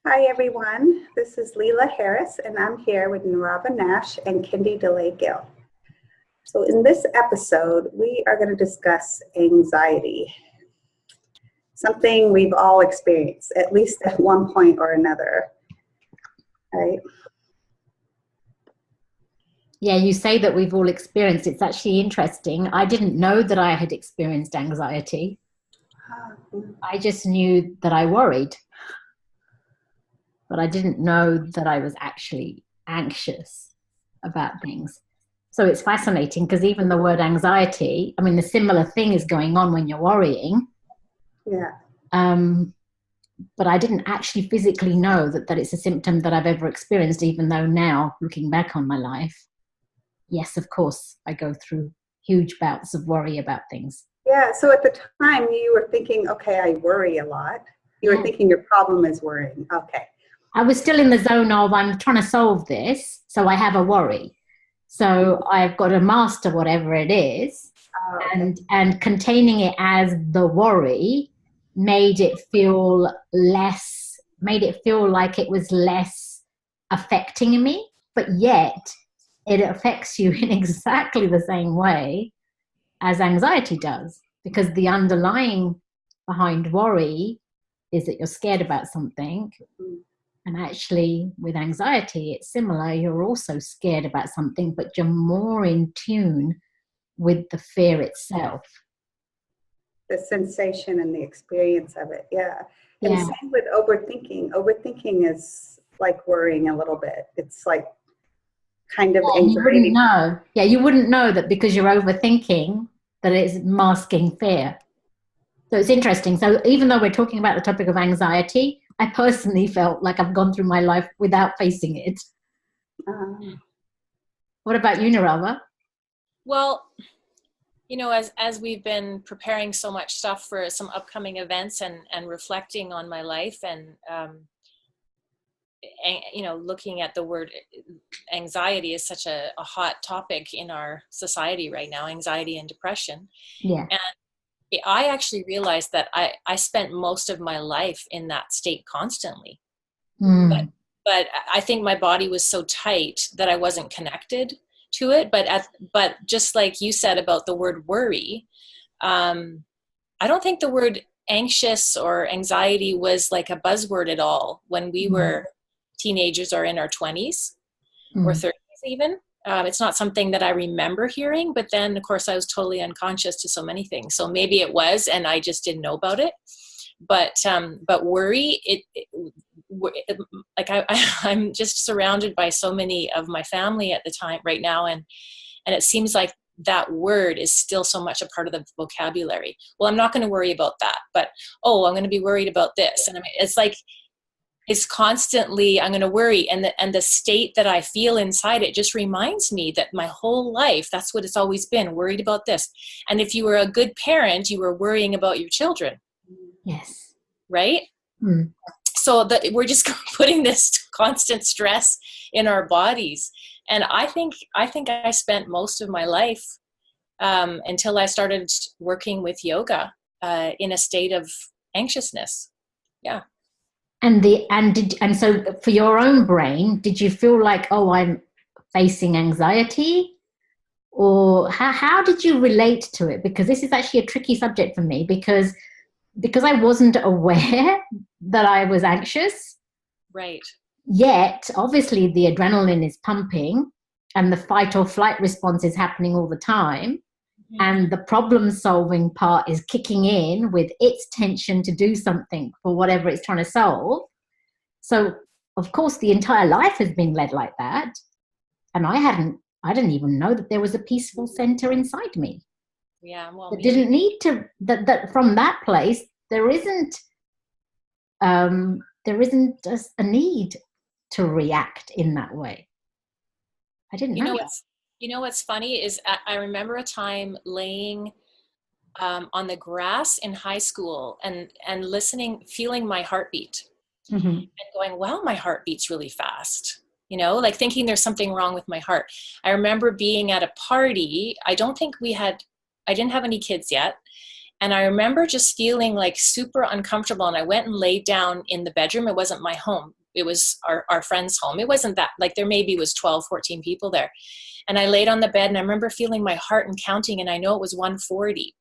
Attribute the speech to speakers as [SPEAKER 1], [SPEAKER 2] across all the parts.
[SPEAKER 1] Hi everyone, this is Leela Harris and I'm here with Neerava, Nash and Kindi Dulai-Gill. So in this episode, we are going to discuss anxiety, something we've all experienced at least at one point or another, right?
[SPEAKER 2] Yeah, you say that we've all experienced. It's actually interesting. I didn't know that I had experienced anxiety. I just knew that I worried. But I didn't know that I was actually anxious about things. So it's fascinating because even the word anxiety, I mean, the similar thing is going on when you're worrying.
[SPEAKER 1] Yeah.
[SPEAKER 2] But I didn't actually physically know that it's a symptom that I've ever experienced, even though now, looking back on my life, yes, of course, I go through huge bouts of worry about things.
[SPEAKER 1] Yeah, so at the time you were thinking, okay, I worry a lot. You were thinking your problem is worrying. Okay.
[SPEAKER 2] I was still in the zone of I'm trying to solve this, so I have a worry. So I've got to master whatever it is, and containing it as the worry made it feel like it was less affecting me, but yet it affects you in exactly the same way as anxiety does, because the underlying behind worry is that you're scared about something. And actually, with anxiety, it's similar. You're also scared about something, but you're more in tune with the fear itself.
[SPEAKER 1] The sensation and the experience of it, yeah. And same with overthinking. Overthinking is like worrying a little bit. It's like kind of anxiety.
[SPEAKER 2] You wouldn't know. Yeah, you wouldn't know that because you're overthinking that it's masking fear. So it's interesting. So even though we're talking about the topic of anxiety, I personally felt like I've gone through my life without facing it. What about you, Neerava?
[SPEAKER 3] Well, you know, as we've been preparing so much stuff for some upcoming events and reflecting on my life and you know, looking at the word anxiety is such a hot topic in our society right now, anxiety and depression.
[SPEAKER 2] Yeah.
[SPEAKER 3] And I actually realized that I spent most of my life in that state constantly. But I think my body was so tight that I wasn't connected to it. But just like you said about the word worry, I don't think the word anxious or anxiety was like a buzzword at all when we were teenagers or in our 20s or 30s even. It's not something that I remember hearing, but then of course I was totally unconscious to so many things. So maybe it was, and I just didn't know about it. But worry, I'm just surrounded by so many of my family at the time right now. And it seems like that word is still so much a part of the vocabulary. Well, I'm not going to worry about that, but, I'm going to be worried about this. And I mean, it's like, it's constantly, I'm going to worry. And the state that I feel inside it just reminds me that my whole life, that's what it's always been, worried about this. And if you were a good parent, you were worrying about your children.
[SPEAKER 2] Yes.
[SPEAKER 3] Right? So that we're just putting this constant stress in our bodies. And I think I spent most of my life until I started working with yoga in a state of anxiousness. Yeah.
[SPEAKER 2] And so for your own brain, did you feel like, I'm facing anxiety? Or how did you relate to it? Because this is actually a tricky subject for me because I wasn't aware that I was anxious.
[SPEAKER 3] Right.
[SPEAKER 2] Yet, obviously, the adrenaline is pumping and the fight or flight response is happening all the time. And the problem-solving part is kicking in with its tension to do something for whatever it's trying to solve. So, of course, the entire life has been led like that. And I didn't even know that there was a peaceful center inside me.
[SPEAKER 3] Yeah, well,
[SPEAKER 2] that didn't need to, that from that place, there isn't just a need to react in that way. I didn't know that.
[SPEAKER 3] You know what's funny is I remember a time laying on the grass in high school and listening, feeling my heartbeat and going, wow, my heart beats really fast. You know, like thinking there's something wrong with my heart. I remember being at a party. I didn't have any kids yet. And I remember just feeling like super uncomfortable. And I went and laid down in the bedroom. It wasn't my home. It was our friend's home. It wasn't that, like there maybe was 12, 14 people there. And I laid on the bed and I remember feeling my heart and counting, and I know it was 140.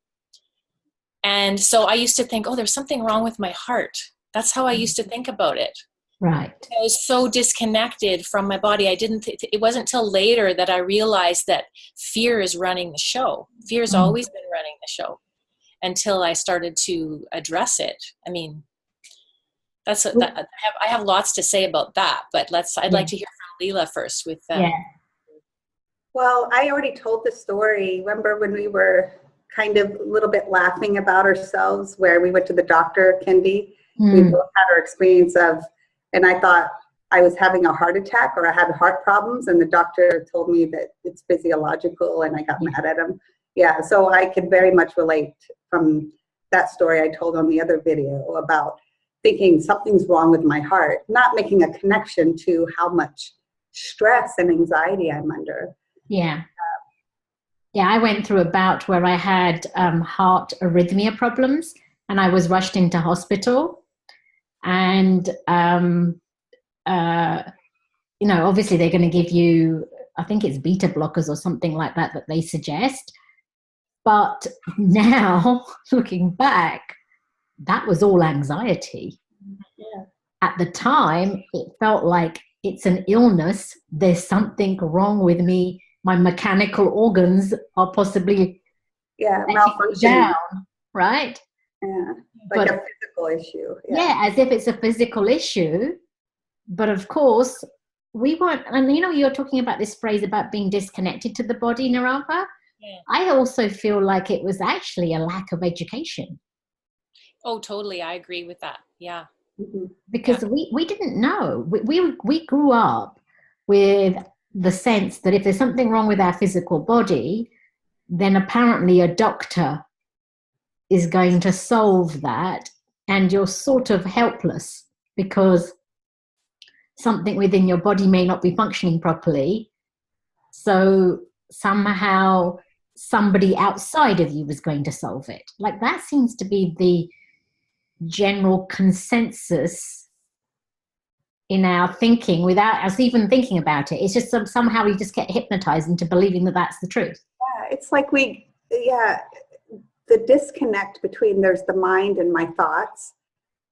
[SPEAKER 3] And so I used to think, oh, there's something wrong with my heart. That's how I used to think about it.
[SPEAKER 2] Right.
[SPEAKER 3] I was so disconnected from my body. It wasn't till later that I realized that fear is running the show. Fear's always been running the show until I started to address it. I mean, I have lots to say about that, but I'd like to hear from Leela first with
[SPEAKER 2] Yeah.
[SPEAKER 1] Well, I already told the story. Remember when we were kind of a little bit laughing about ourselves, where we went to the doctor, Kindi? We both had our experience of, and I thought I was having a heart attack or I had heart problems, and the doctor told me that it's physiological, and I got mad at him. Yeah, so I could very much relate from that story I told on the other video about thinking something's wrong with my heart, not making a connection to how much stress and anxiety I'm under.
[SPEAKER 2] Yeah. Yeah, I went through a bout where I had heart arrhythmia problems, and I was rushed into hospital. And, obviously they're going to give you, I think it's beta blockers or something like that they suggest. But now, looking back, that was all anxiety.
[SPEAKER 1] Yeah.
[SPEAKER 2] At the time, it felt like it's an illness. There's something wrong with me. My mechanical organs are possibly
[SPEAKER 1] malfunctioning
[SPEAKER 2] down, right?
[SPEAKER 1] Yeah, like a physical issue.
[SPEAKER 2] Yeah, as if it's a physical issue. But of course, we weren't, and you're talking about this phrase about being disconnected to the body, Neerava.
[SPEAKER 3] Yeah.
[SPEAKER 2] I also feel like it was actually a lack of education.
[SPEAKER 3] Oh, totally. I agree with that. Yeah.
[SPEAKER 2] Because we didn't know. We grew up with the sense that if there's something wrong with our physical body, then apparently a doctor is going to solve that, and you're sort of helpless because something within your body may not be functioning properly. So somehow somebody outside of you is going to solve it. Like that seems to be the general consensus in our thinking without us even thinking about it. It's just somehow we just get hypnotized into believing that that's the truth.
[SPEAKER 1] Yeah, it's like the disconnect between there's the mind and my thoughts.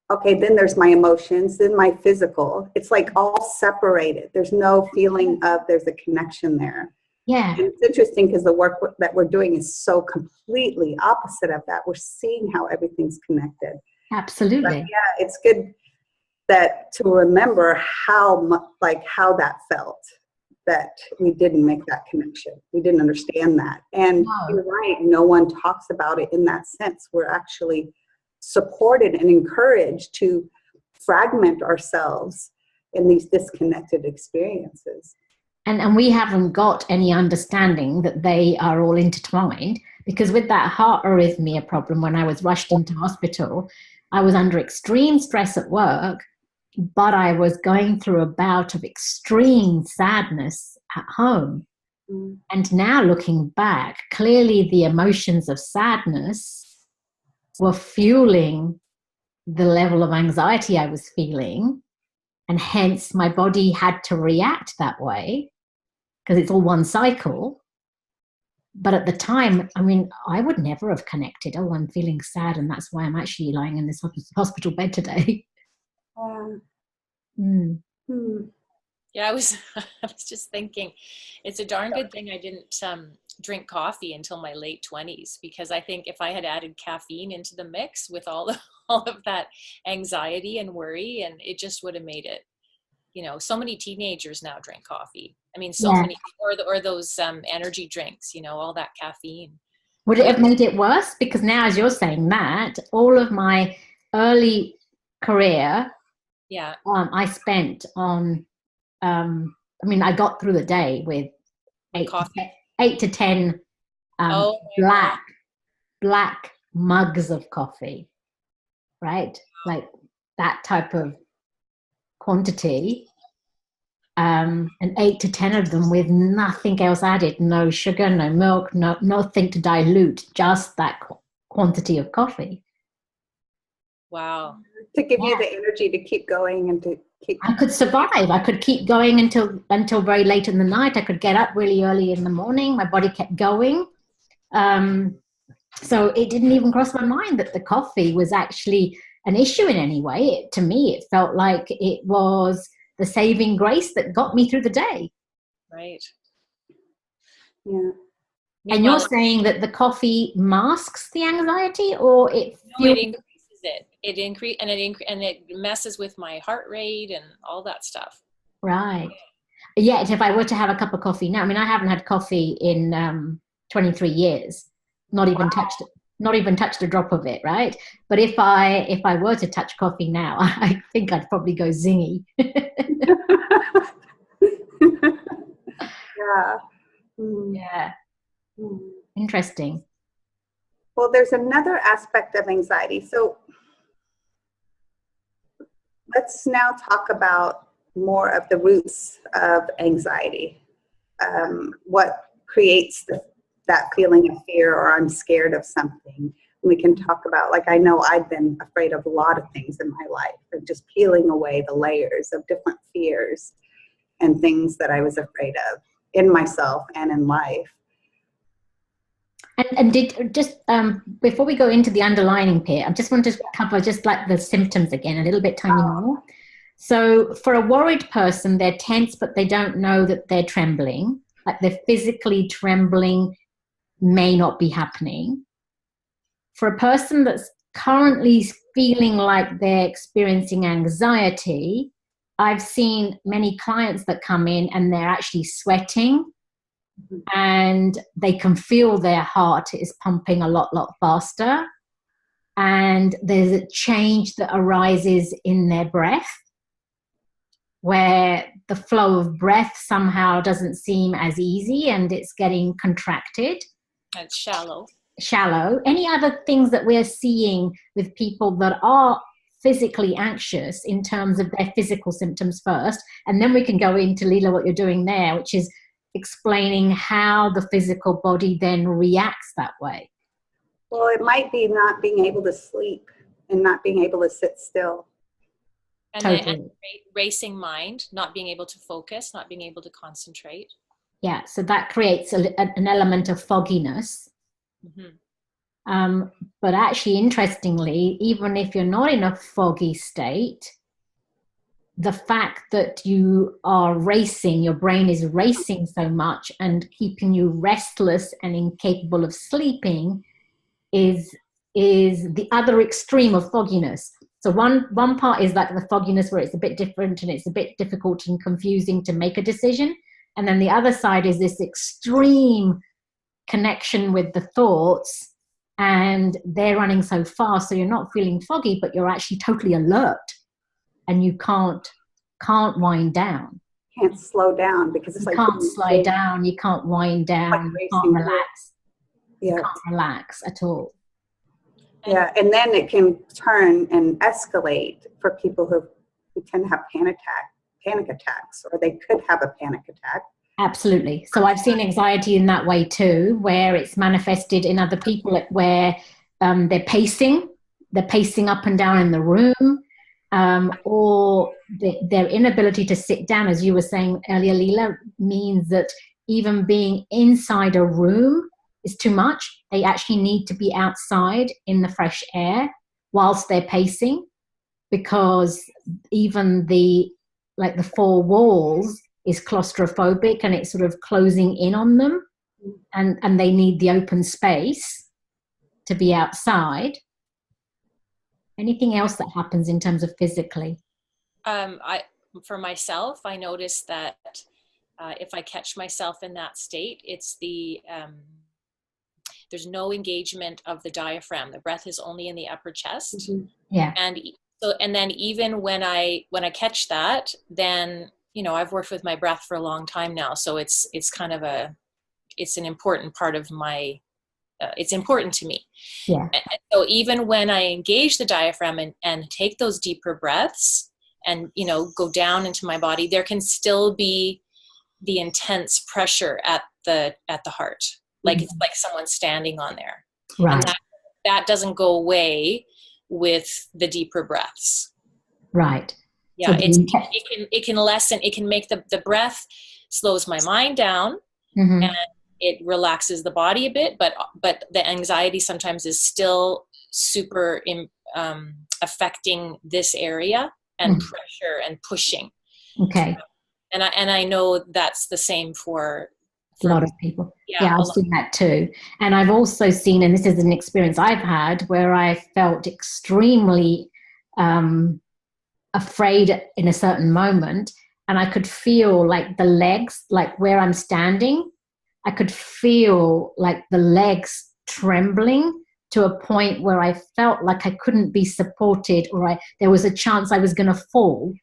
[SPEAKER 1] Okay, then there's my emotions, then my physical. It's like all separated. There's no feeling of there's a connection there.
[SPEAKER 2] Yeah.
[SPEAKER 1] And it's interesting because the work that we're doing is so completely opposite of that. We're seeing how everything's connected.
[SPEAKER 2] Absolutely.
[SPEAKER 1] But yeah, it's good to remember how that felt, that we didn't make that connection. We didn't understand that. And you're right, no one talks about it in that sense. We're actually supported and encouraged to fragment ourselves in these disconnected experiences.
[SPEAKER 2] And we haven't got any understanding that they are all intertwined, because with that heart arrhythmia problem, when I was rushed into hospital, I was under extreme stress at work, but I was going through a bout of extreme sadness at home. And now looking back, clearly the emotions of sadness were fueling the level of anxiety I was feeling, and hence my body had to react that way because it's all one cycle. But at the time, I mean, I would never have connected, oh, I'm feeling sad and that's why I'm actually lying in this hospital bed today.
[SPEAKER 3] Yeah, I was just thinking it's a darn good thing I didn't drink coffee until my late 20s, because I think if I had added caffeine into the mix with all of that anxiety and worry, and it just would have made it, so many teenagers now drink coffee. I mean, so many, or those energy drinks, all that caffeine.
[SPEAKER 2] Would it have made it worse? Because now, as you're saying that, all of my early career, I spent on, I got through the day with 8 to 10 black mugs of coffee, right? Like that type of quantity, and 8 to 10 of them with nothing else added, no sugar, no milk, nothing to dilute, just that quantity of coffee.
[SPEAKER 3] Wow.
[SPEAKER 1] To give you the energy to keep going and to keep.
[SPEAKER 2] I could survive. I could keep going until very late in the night. I could get up really early in the morning. My body kept going. So it didn't even cross my mind that the coffee was actually an issue in any way. To me, it felt like it was the saving grace that got me through the day.
[SPEAKER 3] Right.
[SPEAKER 1] Yeah.
[SPEAKER 2] And you're saying that the coffee masks the anxiety, or it
[SPEAKER 3] increases it. And it messes with my heart rate and all that stuff.
[SPEAKER 2] Right. Yet, if I were to have a cup of coffee now, I mean, I haven't had coffee in 23 years. Not even touched a drop of it, right? But if I were to touch coffee now, I think I'd probably go zingy.
[SPEAKER 1] Yeah. Mm.
[SPEAKER 2] Yeah.
[SPEAKER 1] Mm.
[SPEAKER 2] Interesting.
[SPEAKER 1] Well, there's another aspect of anxiety. So let's now talk about more of the roots of anxiety. What creates that feeling of fear, or I'm scared of something. We can talk about, like, I know I've been afraid of a lot of things in my life, and just peeling away the layers of different fears and things that I was afraid of in myself and in life.
[SPEAKER 2] And did just before we go into the underlying bit, I just want to cover just like the symptoms again a little bit tiny more. So for a worried person, they're tense, but they don't know that they're trembling. Like they're physically trembling, may not be happening. For a person that's currently feeling like they're experiencing anxiety, I've seen many clients that come in and they're actually sweating, and they can feel their heart is pumping a lot faster, and there's a change that arises in their breath, where the flow of breath somehow doesn't seem as easy and it's getting contracted.
[SPEAKER 3] It's shallow.
[SPEAKER 2] Any other things that we're seeing with people that are physically anxious in terms of their physical symptoms first, and then we can go into, Leela, what you're doing there, which is explaining how the physical body then reacts that way.
[SPEAKER 1] Well, it might be not being able to sleep and not being able to sit still.
[SPEAKER 3] And racing mind, not being able to focus, not being able to concentrate.
[SPEAKER 2] Yeah, so that creates an element of fogginess.
[SPEAKER 3] Mm-hmm.
[SPEAKER 2] But actually, interestingly, even if you're not in a foggy state, the fact that you are racing, your brain is racing so much and keeping you restless and incapable of sleeping is the other extreme of fogginess. So one part is like the fogginess where it's a bit different and it's a bit difficult and confusing to make a decision. And then the other side is this extreme connection with the thoughts, and they're running so fast, so you're not feeling foggy, but you're actually totally alert, and you can't wind down.
[SPEAKER 1] Can't slow down because it's
[SPEAKER 2] you
[SPEAKER 1] like
[SPEAKER 2] can't slow down, you can't wind down,
[SPEAKER 1] like
[SPEAKER 2] you can't relax.
[SPEAKER 1] Yeah.
[SPEAKER 2] You can't relax at all.
[SPEAKER 1] Yeah, and then it can turn and escalate for people who tend to have panic attacks, or they could have a panic attack.
[SPEAKER 2] Absolutely. So I've seen anxiety in that way too, where it's manifested in other people, where they're pacing up and down in the room, or their inability to sit down, as you were saying earlier, Leela, means that even being inside a room is too much. They actually need to be outside in the fresh air whilst they're pacing, because even the four walls is claustrophobic and it's sort of closing in on them, and they need the open space to be outside. Anything else that happens in terms of physically?
[SPEAKER 3] For myself, I noticed that if I catch myself in that state, it's there's no engagement of the diaphragm. The breath is only in the upper chest.
[SPEAKER 2] Mm-hmm. Yeah.
[SPEAKER 3] And then even when I catch that, then, you know, I've worked with my breath for a long time now. So it's kind of it's an important part of my, it's important to me.
[SPEAKER 2] Yeah.
[SPEAKER 3] And so even when I engage the diaphragm and take those deeper breaths and, you know, go down into my body, there can still be the intense pressure at the heart. Like, it's like someone standing on there.
[SPEAKER 2] Right.
[SPEAKER 3] And that doesn't go away with the deeper breaths.
[SPEAKER 2] Right.
[SPEAKER 3] Yeah,
[SPEAKER 2] So
[SPEAKER 3] it can lessen, it can make the breath slows my mind down,
[SPEAKER 2] mm-hmm.
[SPEAKER 3] and it relaxes the body a bit, but the anxiety sometimes is still super affecting this area and
[SPEAKER 2] mm-hmm.
[SPEAKER 3] pressure and pushing.
[SPEAKER 2] Okay.
[SPEAKER 3] And I know that's the same for
[SPEAKER 2] a lot of people.
[SPEAKER 3] Yeah,
[SPEAKER 2] I've seen that too. And I've also seen, and this is an experience I've had, where I felt extremely afraid in a certain moment, and I could feel like the legs, like where I'm standing, I could feel like the legs trembling to a point where I felt like I couldn't be supported, or there was a chance I was going to fall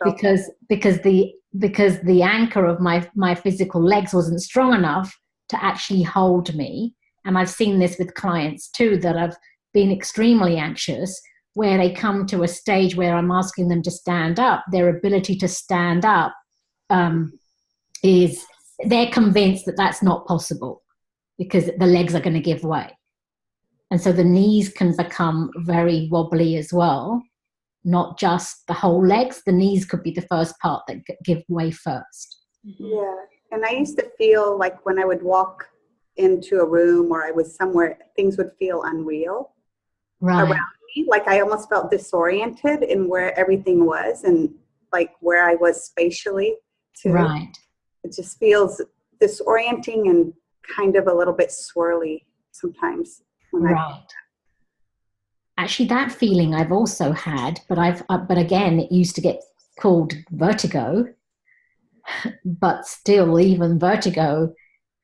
[SPEAKER 2] because the anchor of my physical legs wasn't strong enough to actually hold me. And I've seen this with clients too, that have been extremely anxious, where they come to a stage where I'm asking them to stand up. Their ability to stand up is, they're convinced that that's not possible because the legs are going to give way. And so the knees can become very wobbly as well, not just the whole legs. The knees could be the first part that give way first.
[SPEAKER 1] Yeah, and I used to feel like when I would walk into a room or I was somewhere, things would feel unreal around me. Like I almost felt disoriented in where everything was and like where I was spatially too.
[SPEAKER 2] Right.
[SPEAKER 1] It just feels disorienting and kind of a little bit swirly sometimes.
[SPEAKER 2] Actually, that feeling I've also had, but again, it used to get called vertigo. But still, even vertigo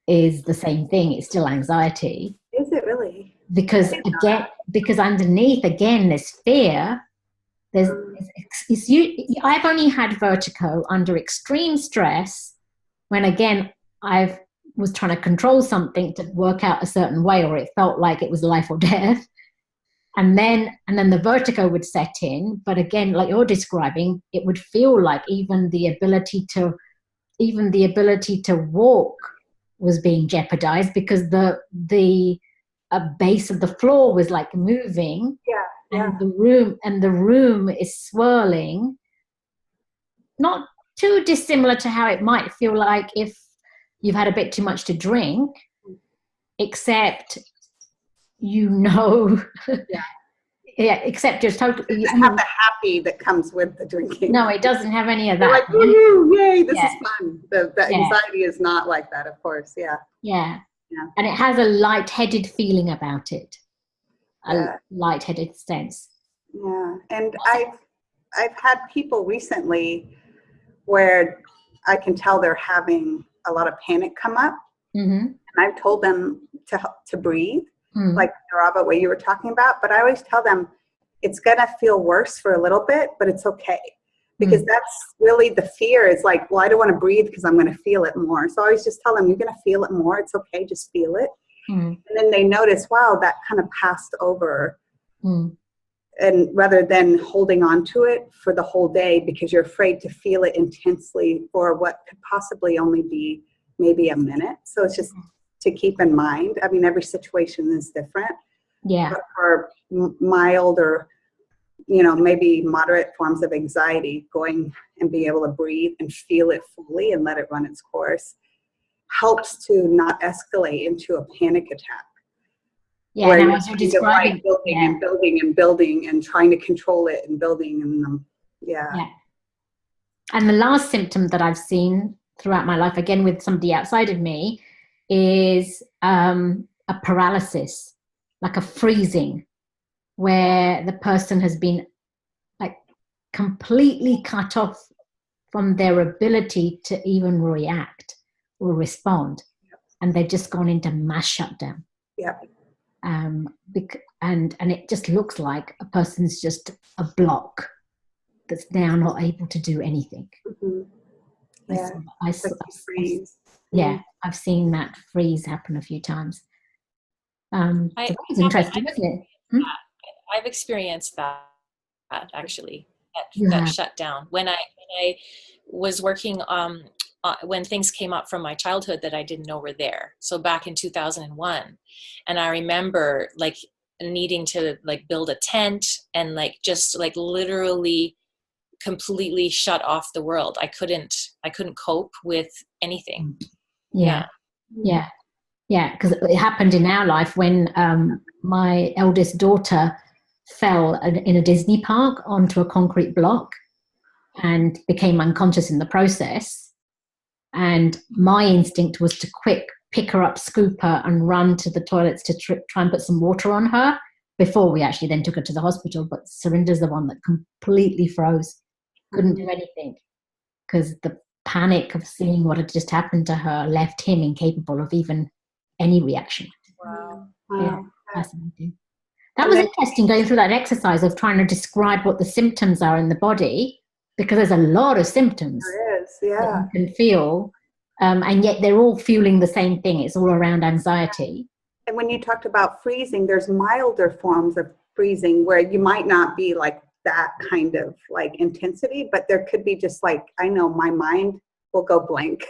[SPEAKER 2] is the same thing. It's still anxiety.
[SPEAKER 1] Is it really?
[SPEAKER 2] Because underneath, again, there's fear. I've only had vertigo under extreme stress when, again, I was trying to control something to work out a certain way, or it felt like it was life or death. And then the vertigo would set in. But again, like you're describing, it would feel like even the ability to walk was being jeopardized because the base of the floor was like moving. And the room is swirling, not too dissimilar to how it might feel like if you've had a bit too much to drink, except except just totally.
[SPEAKER 1] It doesn't have the happy that comes with the drinking.
[SPEAKER 2] No, it doesn't have any of that.
[SPEAKER 1] You're like, woo, yay, this is fun. The anxiety is not like that, of course. Yeah.
[SPEAKER 2] And it has a lightheaded feeling about it. A lightheaded sense. Yeah.
[SPEAKER 1] And I've had people recently where I can tell they're having a lot of panic come up.
[SPEAKER 2] Mm-hmm.
[SPEAKER 1] And I've told them to breathe, like Neerava, what you were talking about. But I always tell them it's going to feel worse for a little bit, but it's okay. Because that's really the fear is like, well, I don't want to breathe because I'm going to feel it more. So I always just tell them, you're going to feel it more. It's okay. Just feel it. And then they notice, wow, that kind of passed over. And rather than holding on to it for the whole day because you're afraid to feel it intensely for what could possibly only be maybe a minute. So it's just to keep in mind. I mean, every situation is different.
[SPEAKER 2] Yeah.
[SPEAKER 1] But for mild or, maybe moderate forms of anxiety, going and being able to breathe and feel it fully and let it run its course helps to not escalate into a panic attack.
[SPEAKER 2] Yeah,
[SPEAKER 1] where
[SPEAKER 2] now as you're describing,
[SPEAKER 1] building and trying to control it and building and
[SPEAKER 2] And the last symptom that I've seen throughout my life, again with somebody outside of me, is a paralysis, like a freezing, where the person has been like completely cut off from their ability to even react or respond, and they've just gone into mass shutdown. And it just looks like a person's just a block that's now not able to do anything. I've seen that freeze happen a few times. It's interesting, isn't it?
[SPEAKER 3] I've experienced that actually. That shutdown when I was working when things came up from my childhood that I didn't know were there. So back in 2001, and I remember like needing to like build a tent and like just like literally completely shut off the world. I couldn't cope with anything.
[SPEAKER 2] Yeah. Because it happened in our life when my eldest daughter fell in a Disney park onto a concrete block and became unconscious in the process. And my instinct was to quick pick her up, scoop her, and run to the toilets to try and put some water on her before we actually then took her to the hospital. But Surinder's the one that completely froze, couldn't do anything, because the panic of seeing what had just happened to her left him incapable of even any reaction.
[SPEAKER 3] Wow.
[SPEAKER 2] Yeah, fascinating. That was interesting, going through that exercise of trying to describe what the symptoms are in the body, because there's a lot of symptoms that you can feel, and yet they're all fueling the same thing. It's all around anxiety.
[SPEAKER 1] And when you talked about freezing, there's milder forms of freezing where you might not be like that kind of like intensity, but there could be just like, I know my mind will go blank.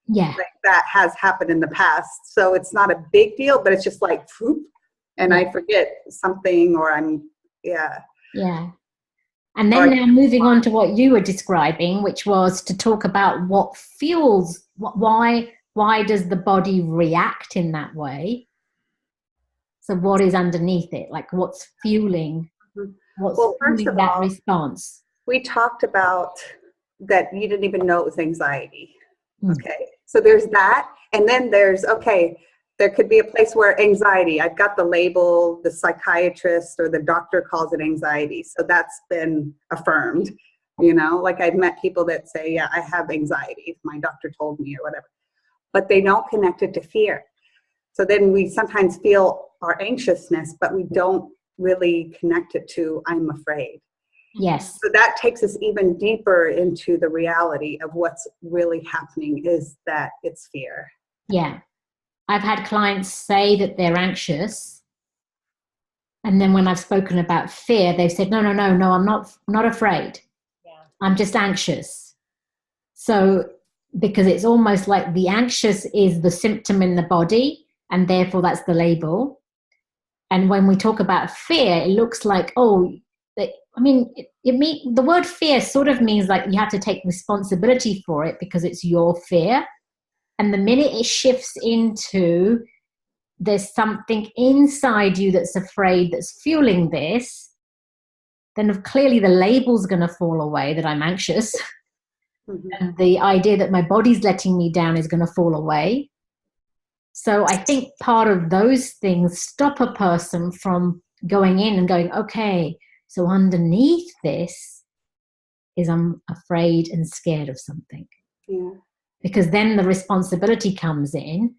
[SPEAKER 2] Yeah.
[SPEAKER 1] Like that has happened in the past. So it's not a big deal, but it's just like, whoop, and I forget something, or
[SPEAKER 2] Yeah. And then now moving on to what you were describing, which was to talk about what fuels, why does the body react in that way? So what is underneath it? Like what's fueling, fueling that response?
[SPEAKER 1] We talked about that you didn't even know it was anxiety. Okay. So there's that. And then there's, there could be a place where anxiety, I've got the label, the psychiatrist or the doctor calls it anxiety. So that's been affirmed, like I've met people that say, yeah, I have anxiety. My doctor told me or whatever, but they don't connect it to fear. So then we sometimes feel our anxiousness, but we don't really connect it to I'm afraid.
[SPEAKER 2] Yes.
[SPEAKER 1] So that takes us even deeper into the reality of what's really happening is that it's fear.
[SPEAKER 2] Yeah. I've had clients say that they're anxious, and then when I've spoken about fear, they've said, no, I'm not afraid.
[SPEAKER 3] Yeah.
[SPEAKER 2] I'm just anxious. So because it's almost like the anxious is the symptom in the body, and therefore that's the label. And when we talk about fear, it looks like, the word fear sort of means like you have to take responsibility for it because it's your fear. And the minute it shifts into there's something inside you that's afraid, that's fueling this, then clearly the label's going to fall away that I'm anxious. Mm-hmm. And the idea that my body's letting me down is going to fall away. So I think part of those things stop a person from going in and going, okay, so underneath this is I'm afraid and scared of something.
[SPEAKER 1] Yeah.
[SPEAKER 2] Because then the responsibility comes in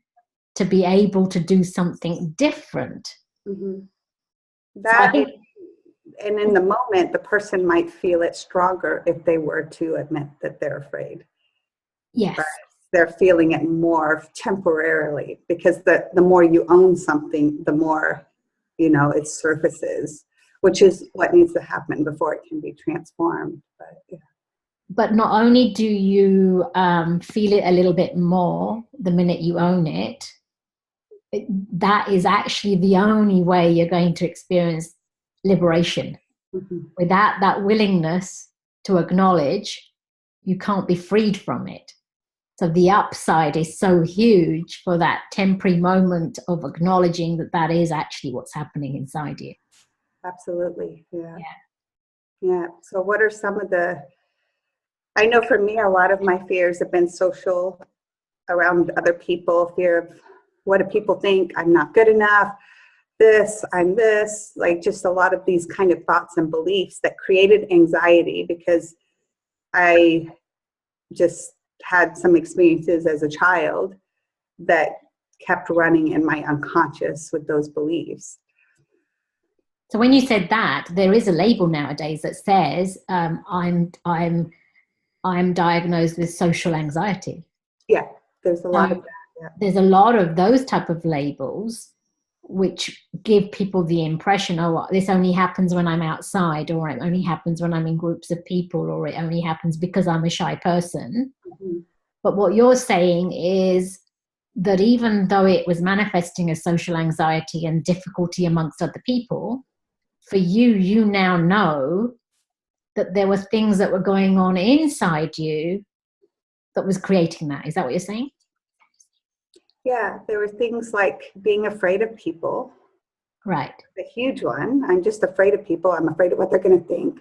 [SPEAKER 2] to be able to do something different.
[SPEAKER 1] Mm-hmm. And in the moment, the person might feel it stronger if they were to admit that they're afraid.
[SPEAKER 2] Yes.
[SPEAKER 1] But they're feeling it more temporarily because the more you own something, the more, it surfaces, which is what needs to happen before it can be transformed.
[SPEAKER 2] But not only do you feel it a little bit more the minute you own it, that is actually the only way you're going to experience liberation. Mm-hmm. Without that willingness to acknowledge, you can't be freed from it. So the upside is so huge for that temporary moment of acknowledging that is actually what's happening inside you.
[SPEAKER 1] Absolutely. Yeah. So what are some of I know for me, a lot of my fears have been social, around other people, fear of what do people think, I'm not good enough, I'm this, like just a lot of these kind of thoughts and beliefs that created anxiety because I just had some experiences as a child that kept running in my unconscious with those beliefs.
[SPEAKER 2] So when you said that, there is a label nowadays that says I'm diagnosed with social anxiety.
[SPEAKER 1] Yeah, there's a lot of that. Yeah.
[SPEAKER 2] There's a lot of those type of labels which give people the impression, this only happens when I'm outside, or it only happens when I'm in groups of people, or it only happens because I'm a shy person. Mm-hmm. But what you're saying is that even though it was manifesting as social anxiety and difficulty amongst other people, for you, you now know that there were things that were going on inside you that was creating that. Is that what you're saying?
[SPEAKER 1] Yeah, there were things like being afraid of people.
[SPEAKER 2] Right.
[SPEAKER 1] A huge one. I'm just afraid of people. I'm afraid of what they're going to think.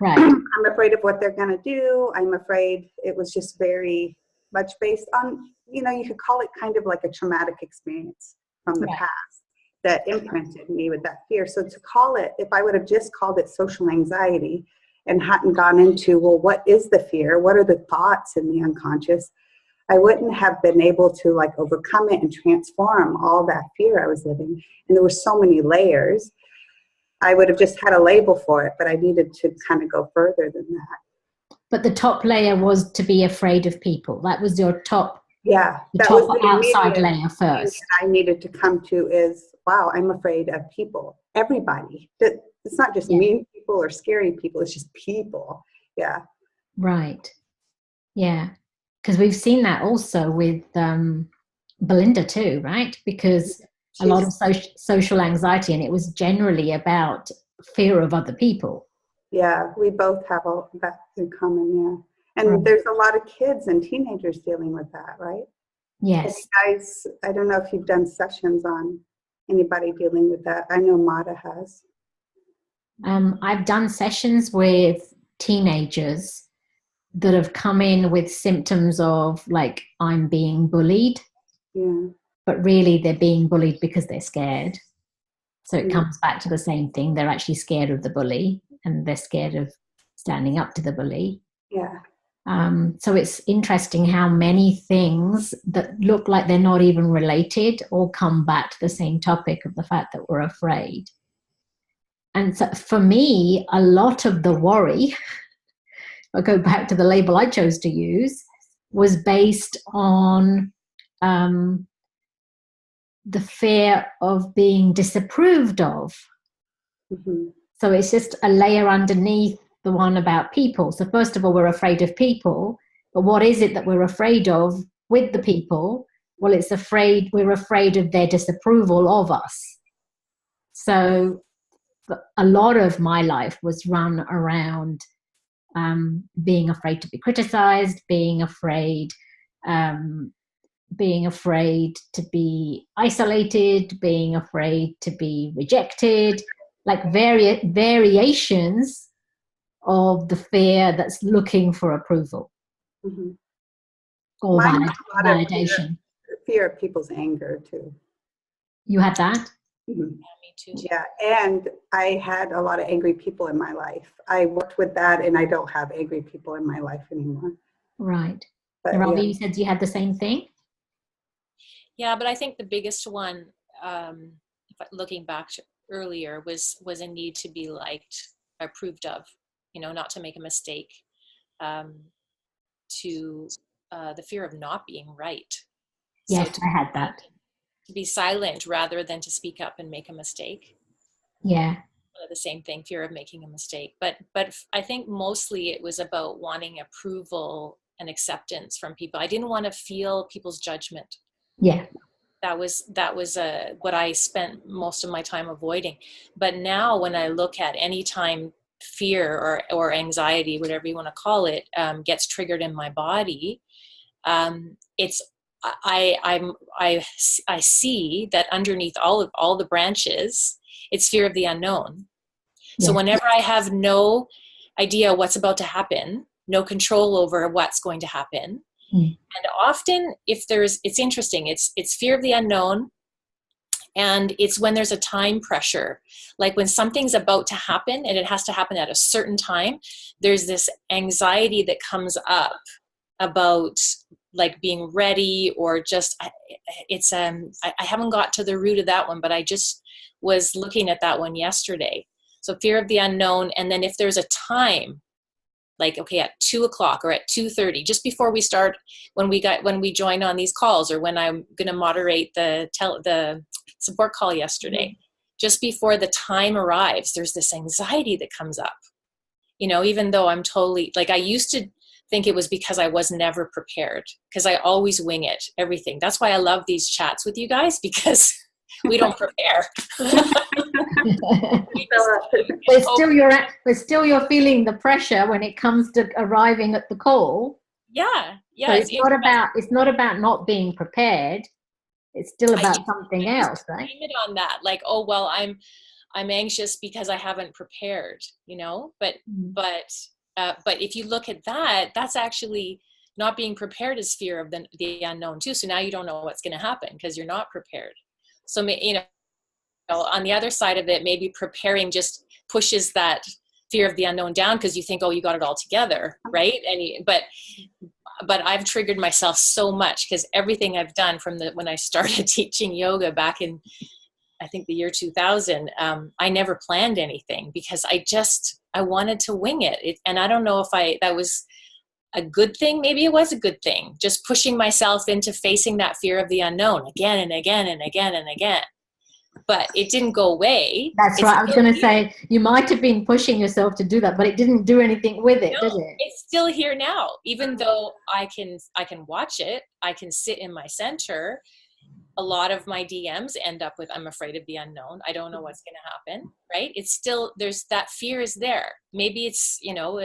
[SPEAKER 2] Right.
[SPEAKER 1] I'm afraid of what they're going to do. I'm afraid. It was just very much based on, you could call it kind of like a traumatic experience from the past that imprinted me with that fear. So to call it, if I would have just called it social anxiety and hadn't gone into, well, what is the fear? What are the thoughts in the unconscious? I wouldn't have been able to like overcome it and transform all that fear I was living. And there were so many layers. I would have just had a label for it, but I needed to kind of go further than that.
[SPEAKER 2] But the top layer was to be afraid of people. That was your top.
[SPEAKER 1] Yeah,
[SPEAKER 2] that was the outside layer first.
[SPEAKER 1] I needed to come to is, wow, I'm afraid of people. Everybody. It's not just mean people or scary people. It's just people. Yeah.
[SPEAKER 2] Right. Yeah. Because we've seen that also with Belinda too, right? Because a lot of social anxiety, and it was generally about fear of other people.
[SPEAKER 1] Yeah, we both have all that in common, yeah. And there's a lot of kids and teenagers dealing with that, right?
[SPEAKER 2] Yes.
[SPEAKER 1] And guys, I don't know if you've done sessions on anybody dealing with that. I know Mata has.
[SPEAKER 2] I've done sessions with teenagers that have come in with symptoms of like, I'm being bullied.
[SPEAKER 1] Yeah.
[SPEAKER 2] But really they're being bullied because they're scared. So it comes back to the same thing. They're actually scared of the bully and they're scared of standing up to the bully.
[SPEAKER 1] Yeah.
[SPEAKER 2] So it's interesting how many things that look like they're not even related all come back to the same topic of the fact that we're afraid. And so for me, a lot of the worry, I'll go back to the label I chose to use, was based on the fear of being disapproved of.
[SPEAKER 1] Mm-hmm.
[SPEAKER 2] So it's just a layer underneath the one about people. So first of all, we're afraid of people, but what is it that we're afraid of with the people? Well, we're afraid of their disapproval of us. So a lot of my life was run around being afraid to be criticized, being afraid to be isolated, being afraid to be rejected, like variations of the fear that's looking for approval or validation.
[SPEAKER 1] Fear of people's anger too.
[SPEAKER 2] You had that?
[SPEAKER 3] Mm-hmm. Yeah, me too.
[SPEAKER 1] Yeah, and I had a lot of angry people in my life. I worked with that, and I don't have angry people in my life anymore.
[SPEAKER 2] Right. Neerava, you said you had the same thing?
[SPEAKER 3] Yeah, but I think the biggest one, looking back to earlier, was a need to be liked, approved of, not to make a mistake, to the fear of not being right.
[SPEAKER 2] Yes, I had that.
[SPEAKER 3] To be silent rather than to speak up and make a mistake.
[SPEAKER 2] Yeah.
[SPEAKER 3] The same thing, fear of making a mistake. But I think mostly it was about wanting approval and acceptance from people. I didn't want to feel people's judgment.
[SPEAKER 2] Yeah.
[SPEAKER 3] That was what I spent most of my time avoiding. But now when I look at any time fear or anxiety, whatever you want to call it, gets triggered in my body, I see that underneath all the branches, it's fear of the unknown. Yeah. So whenever I have no idea what's about to happen, no control over what's going to happen, and often it's interesting, it's fear of the unknown, and it's when there's a time pressure, like when something's about to happen and it has to happen at a certain time, there's this anxiety that comes up about like being ready, or just it's I haven't got to the root of that one, but I just was looking at that one yesterday. So fear of the unknown, and then if there's a time, like okay, at 2:00 or at 2:30, just before we start, when we join on these calls, or when I'm going to moderate the support call yesterday, just before the time arrives, there's this anxiety that comes up. Even though I'm totally, like, I used to think it was because I was never prepared, because I always wing it, everything. That's why I love these chats with you guys, because we don't prepare.
[SPEAKER 2] But still you're feeling the pressure when it comes to arriving at the call.
[SPEAKER 3] Yeah.
[SPEAKER 2] So it's not about not being prepared. It's still about something else, right?
[SPEAKER 3] Blame it on that, like, oh well, I'm anxious because I haven't prepared, you know. But if you look at that, that's actually not being prepared is fear of the unknown too. So now you don't know what's going to happen because you're not prepared. So, you know, on the other side of it, maybe preparing just pushes that fear of the unknown down because you think, oh, you got it all together, right? But I've triggered myself so much because everything I've done from when I started teaching yoga back in, I think, the year 2000, I never planned anything because I wanted to wing it. And I don't know if that was a good thing. Maybe it was a good thing, just pushing myself into facing that fear of the unknown again and again and again and again. But it didn't go away.
[SPEAKER 2] That's right. I was going to say, you might have been pushing yourself to do that, but it didn't do anything with it, did it?
[SPEAKER 3] It's still here now. Even though I can watch it, I can sit in my center. A lot of my DMs end up with, I'm afraid of the unknown. I don't know what's going to happen, right? It's still, there's that fear is there. Maybe it's, you know,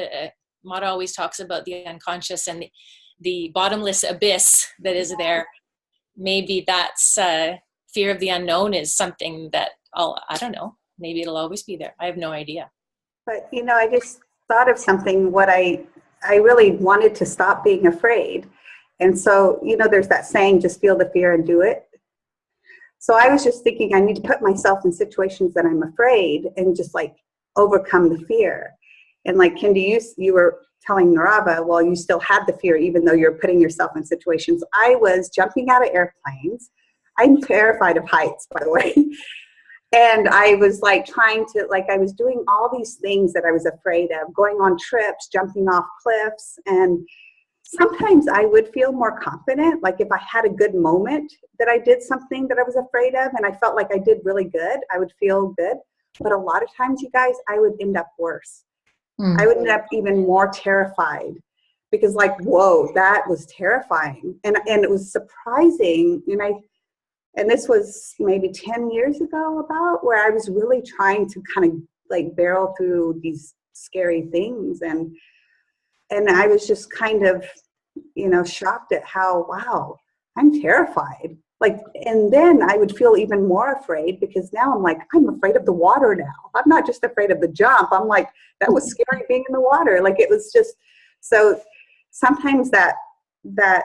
[SPEAKER 3] Mata always talks about the unconscious and the bottomless abyss that is there. Maybe that's fear of the unknown is something that I don't know, maybe it'll always be there. I have no idea.
[SPEAKER 1] But, you know, I just thought of something, what I really wanted to stop being afraid. And so, you know, there's that saying, just feel the fear and do it. So I was just thinking I need to put myself in situations that I'm afraid and just like overcome the fear. And like Kindi, you were telling Neerava, well, you still had the fear even though you're putting yourself in situations. I was jumping out of airplanes. I'm terrified of heights, by the way. And I was like trying to, like, I was doing all these things that I was afraid of, going on trips, jumping off cliffs. And sometimes I would feel more confident, like if I had a good moment that I did something that I was afraid of and I felt like I did really good, I would feel good. But a lot of times, you guys, I would end up worse. I would end up even more terrified because like, whoa, that was terrifying. And it was surprising. And this was maybe 10 years ago about where I was really trying to kind of like barrel through these scary things. And I was just kind of, you know, shocked at how, wow, I'm terrified. Like, and then I would feel even more afraid because now I'm like, I'm afraid of the water now. I'm not just afraid of the jump. I'm like, that was scary being in the water. Like it was just, so sometimes that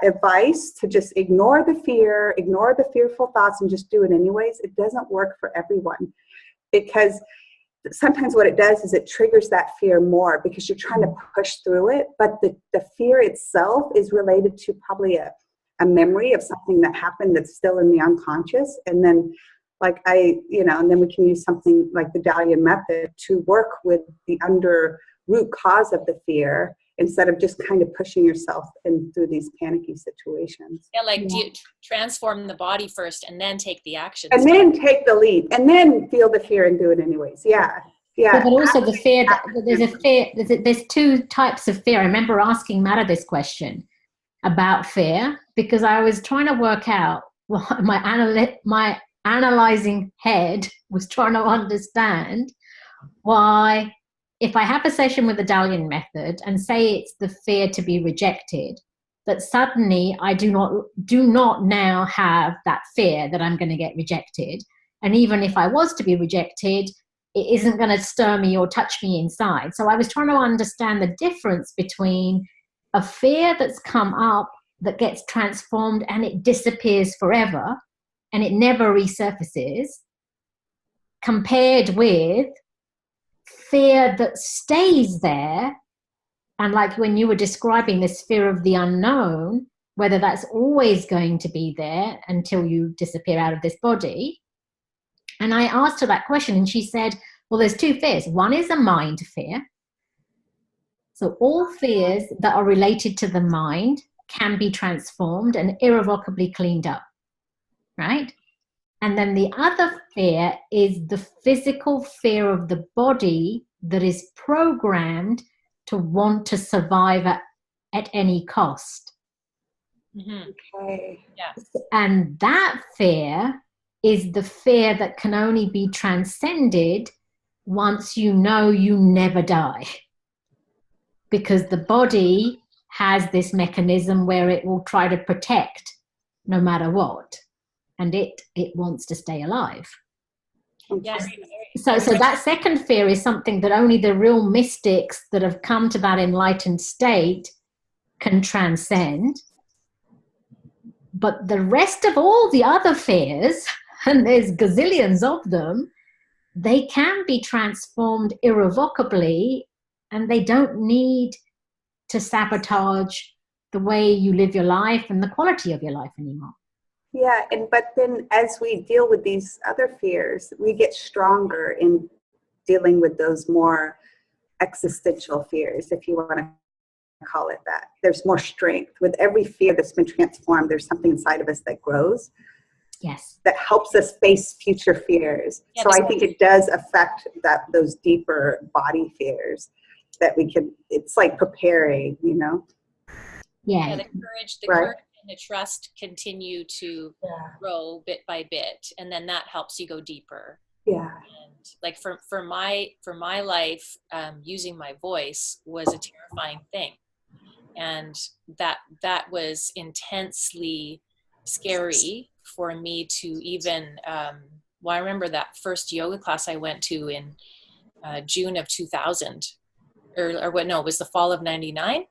[SPEAKER 1] advice to just ignore the fear, ignore the fearful thoughts and just do it anyways, it doesn't work for everyone. Because sometimes what it does is it triggers that fear more because you're trying to push through it. But the fear itself is related to probably a memory of something that happened that's still in the unconscious. And then like and then we can use something like the Dalian Method to work with the root cause of the fear instead of just kind of pushing yourself in through these panicky situations.
[SPEAKER 3] Yeah, like do you transform the body first and then take the action.
[SPEAKER 1] And then take the lead and then feel the fear and do it anyways. Yeah.
[SPEAKER 2] But also the fear, there's two types of fear. I remember asking Mata this question about fear because I was trying to work out what my analyzing head was trying to understand why, if I have a session with the Dalian Method and say it's the fear to be rejected, that suddenly I do not now have that fear that I'm going to get rejected. And even if I was to be rejected, it isn't going to stir me or touch me inside. So I was trying to understand the difference between a fear that's come up that gets transformed and it disappears forever and it never resurfaces, compared with fear that stays there. And like when you were describing this fear of the unknown, whether that's always going to be there until you disappear out of this body. And I asked her that question and she said, well, there's two fears. One is a mind fear. So all fears that are related to the mind can be transformed and irrevocably cleaned up, right? And then the other fear is the physical fear of the body that is programmed to want to survive at any cost.
[SPEAKER 3] Mm-hmm.
[SPEAKER 1] Okay.
[SPEAKER 3] Yeah.
[SPEAKER 2] And that fear is the fear that can only be transcended once you know you never die. Because the body has this mechanism where it will try to protect no matter what. And it wants to stay alive.
[SPEAKER 3] Yes.
[SPEAKER 2] So that second fear is something that only the real mystics that have come to that enlightened state can transcend. But the rest of all the other fears, and there's gazillions of them, they can be transformed irrevocably, and they don't need to sabotage the way you live your life and the quality of your life anymore.
[SPEAKER 1] Yeah, but then as we deal with these other fears, we get stronger in dealing with those more existential fears, if you want to call it that. There's more strength. With every fear that's been transformed, there's something inside of us that grows.
[SPEAKER 2] Yes.
[SPEAKER 1] That helps us face future fears.
[SPEAKER 3] Yeah,
[SPEAKER 1] so I think it does affect those deeper body fears that we can, it's like preparing, you know?
[SPEAKER 2] Yeah.
[SPEAKER 3] The courage
[SPEAKER 1] Right.
[SPEAKER 3] and the trust continue to grow bit by bit, and then that helps you go deeper.
[SPEAKER 1] Yeah.
[SPEAKER 3] And like for my life, using my voice was a terrifying thing, and that was intensely scary for me to even. Well, I remember that first yoga class I went to in June of 2000, or what? No, it was the fall of '99.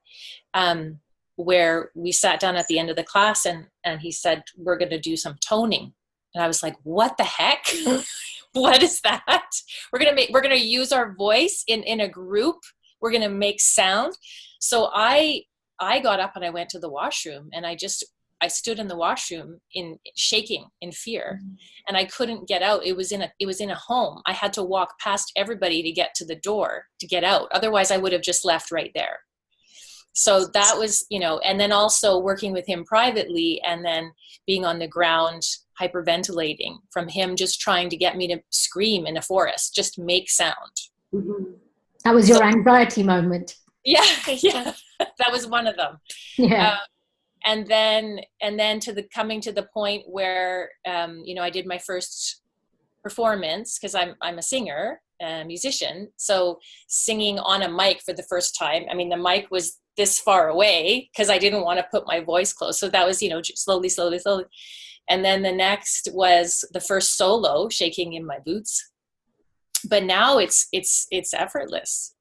[SPEAKER 3] Where we sat down at the end of the class and he said, we're going to do some toning. And I was like, what the heck? What is that? We're going to use our voice in a group. We're going to make sound. So I got up and I went to the washroom, and I stood in the washroom shaking in fear, and I couldn't get out. It was in a home. I had to walk past everybody to get to the door to get out. Otherwise I would have just left right there. So that was, and then also working with him privately, and then being on the ground, hyperventilating from him, just trying to get me to scream in a forest, just make sound.
[SPEAKER 1] Mm-hmm.
[SPEAKER 2] That was your anxiety moment.
[SPEAKER 3] Yeah. That was one of them.
[SPEAKER 2] Yeah.
[SPEAKER 3] And then coming to the point where, I did my first performance, because I'm a singer, a musician. So singing on a mic for the first time, I mean, the mic was this far away because I didn't want to put my voice close. So that was, slowly. And then the next was the first solo, shaking in my boots. But now it's effortless.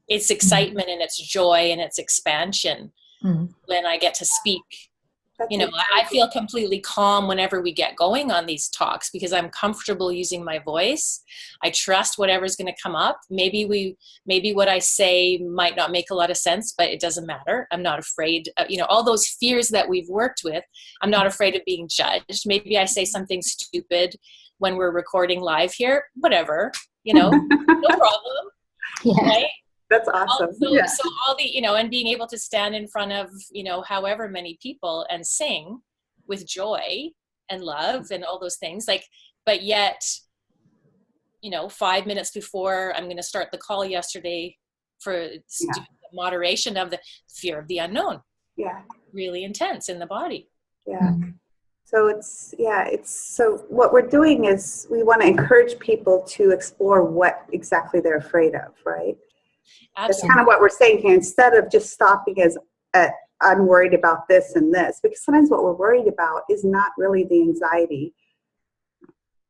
[SPEAKER 3] It's excitement and it's joy and it's expansion when I get to speak. I feel completely calm whenever we get going on these talks, because I'm comfortable using my voice. I trust whatever's going to come up. Maybe what I say might not make a lot of sense, but it doesn't matter. I'm not afraid. All those fears that we've worked with, I'm not afraid of being judged. Maybe I say something stupid when we're recording live here, whatever, no problem.
[SPEAKER 2] Yeah.
[SPEAKER 3] Right?
[SPEAKER 1] That's awesome.
[SPEAKER 3] So all the, and being able to stand in front of, however many people and sing with joy and love and all those things, but yet, 5 minutes before I'm going to start the call yesterday for moderation of the fear of the unknown.
[SPEAKER 1] Yeah.
[SPEAKER 3] Really intense in the body.
[SPEAKER 1] Yeah. So so what we're doing is we want to encourage people to explore what exactly they're afraid of, right?
[SPEAKER 3] Absolutely.
[SPEAKER 1] That's kind of what we're saying here, instead of just stopping at I'm worried about this and this, because sometimes what we're worried about is not really the anxiety,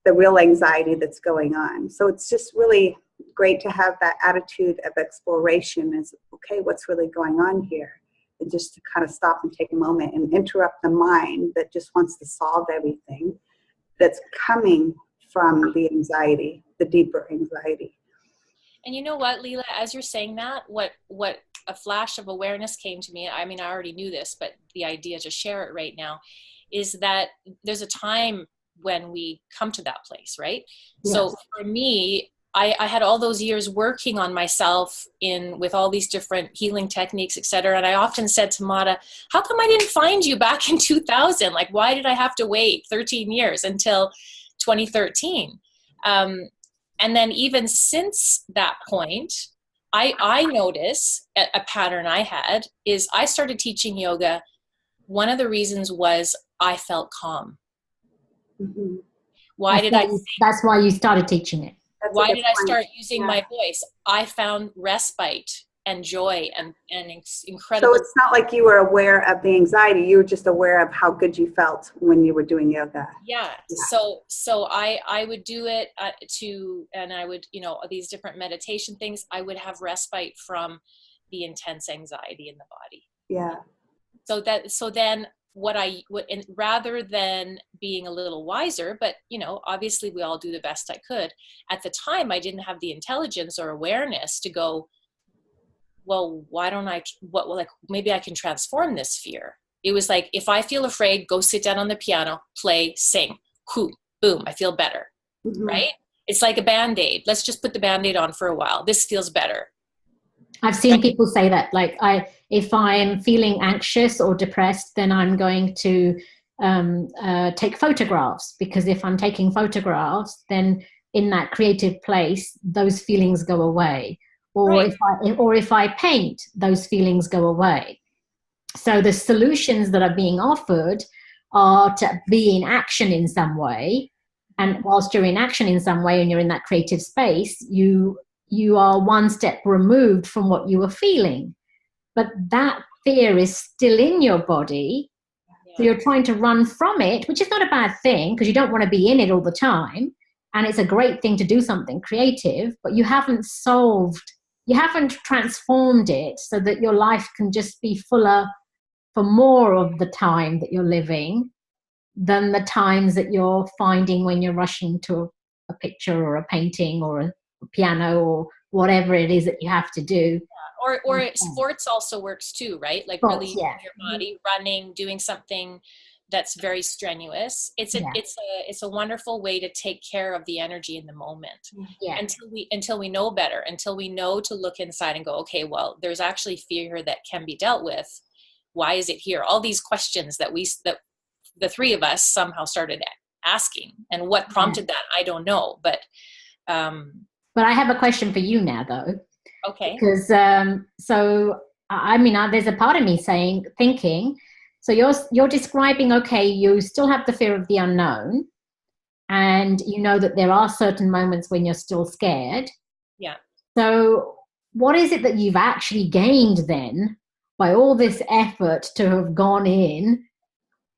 [SPEAKER 1] the real anxiety that's going on. So it's just really great to have that attitude of exploration is, okay, what's really going on here? And just to kind of stop and take a moment and interrupt the mind that just wants to solve everything that's coming from the anxiety, the deeper anxiety.
[SPEAKER 3] And you know what, Leela, as you're saying that, what a flash of awareness came to me. I mean, I already knew this, but the idea to share it right now is that there's a time when we come to that place, right? Yes. So for me, I had all those years working on myself with all these different healing techniques, et cetera. And I often said to Mata, how come I didn't find you back in 2000? Like, why did I have to wait 13 years until 2013? And then even since that point, I notice a pattern I had is I started teaching yoga. One of the reasons was I felt calm.
[SPEAKER 1] Mm-hmm.
[SPEAKER 2] That's why you started teaching it.
[SPEAKER 3] Why did I start using my voice? I found respite and joy and incredible.
[SPEAKER 1] So it's not like you were aware of the anxiety. You were just aware of how good you felt when you were doing yoga.
[SPEAKER 3] Yeah. So I would do it and I would, these different meditation things, I would have respite from the intense anxiety in the body.
[SPEAKER 1] Yeah.
[SPEAKER 3] So then and rather than being a little wiser, but obviously we all do the best I could. At the time, I didn't have the intelligence or awareness to go, well, why don't maybe I can transform this fear. It was like, if I feel afraid, go sit down on the piano, play, sing, boom, I feel better, right? It's like a Band-Aid. Let's just put the Band-Aid on for a while. This feels better.
[SPEAKER 2] I've seen people say that, like, if I'm feeling anxious or depressed, then I'm going to take photographs, because if I'm taking photographs, then in that creative place, those feelings go away. Or
[SPEAKER 3] right.
[SPEAKER 2] if I paint, those feelings go away. So the solutions that are being offered are to be in action in some way. And whilst you're in action in some way and you're in that creative space, you are one step removed from what you were feeling. But that fear is still in your body. Yeah. So you're trying to run from it, which is not a bad thing, because you don't want to be in it all the time. And it's a great thing to do something creative, but you haven't transformed it so that your life can just be fuller for more of the time that you're living than the times that you're finding when you're rushing to a picture or a painting or a piano or whatever it is that you have to do.
[SPEAKER 3] Yeah. Or sports also works too, right? Like sports, really using your body, running, doing something that's very strenuous. It's a wonderful way to take care of the energy in the moment. Yeah. Until we know better, until we know to look inside and go, okay, well, there's actually fear that can be dealt with. Why is it here? All these questions that the three of us somehow started asking, and what prompted that, I don't know. But
[SPEAKER 2] I have a question for you now, though.
[SPEAKER 3] Okay.
[SPEAKER 2] Because there's a part of me thinking. So you're describing, okay, you still have the fear of the unknown, and you know that there are certain moments when you're still scared.
[SPEAKER 3] Yeah.
[SPEAKER 2] So what is it that you've actually gained then by all this effort to have gone in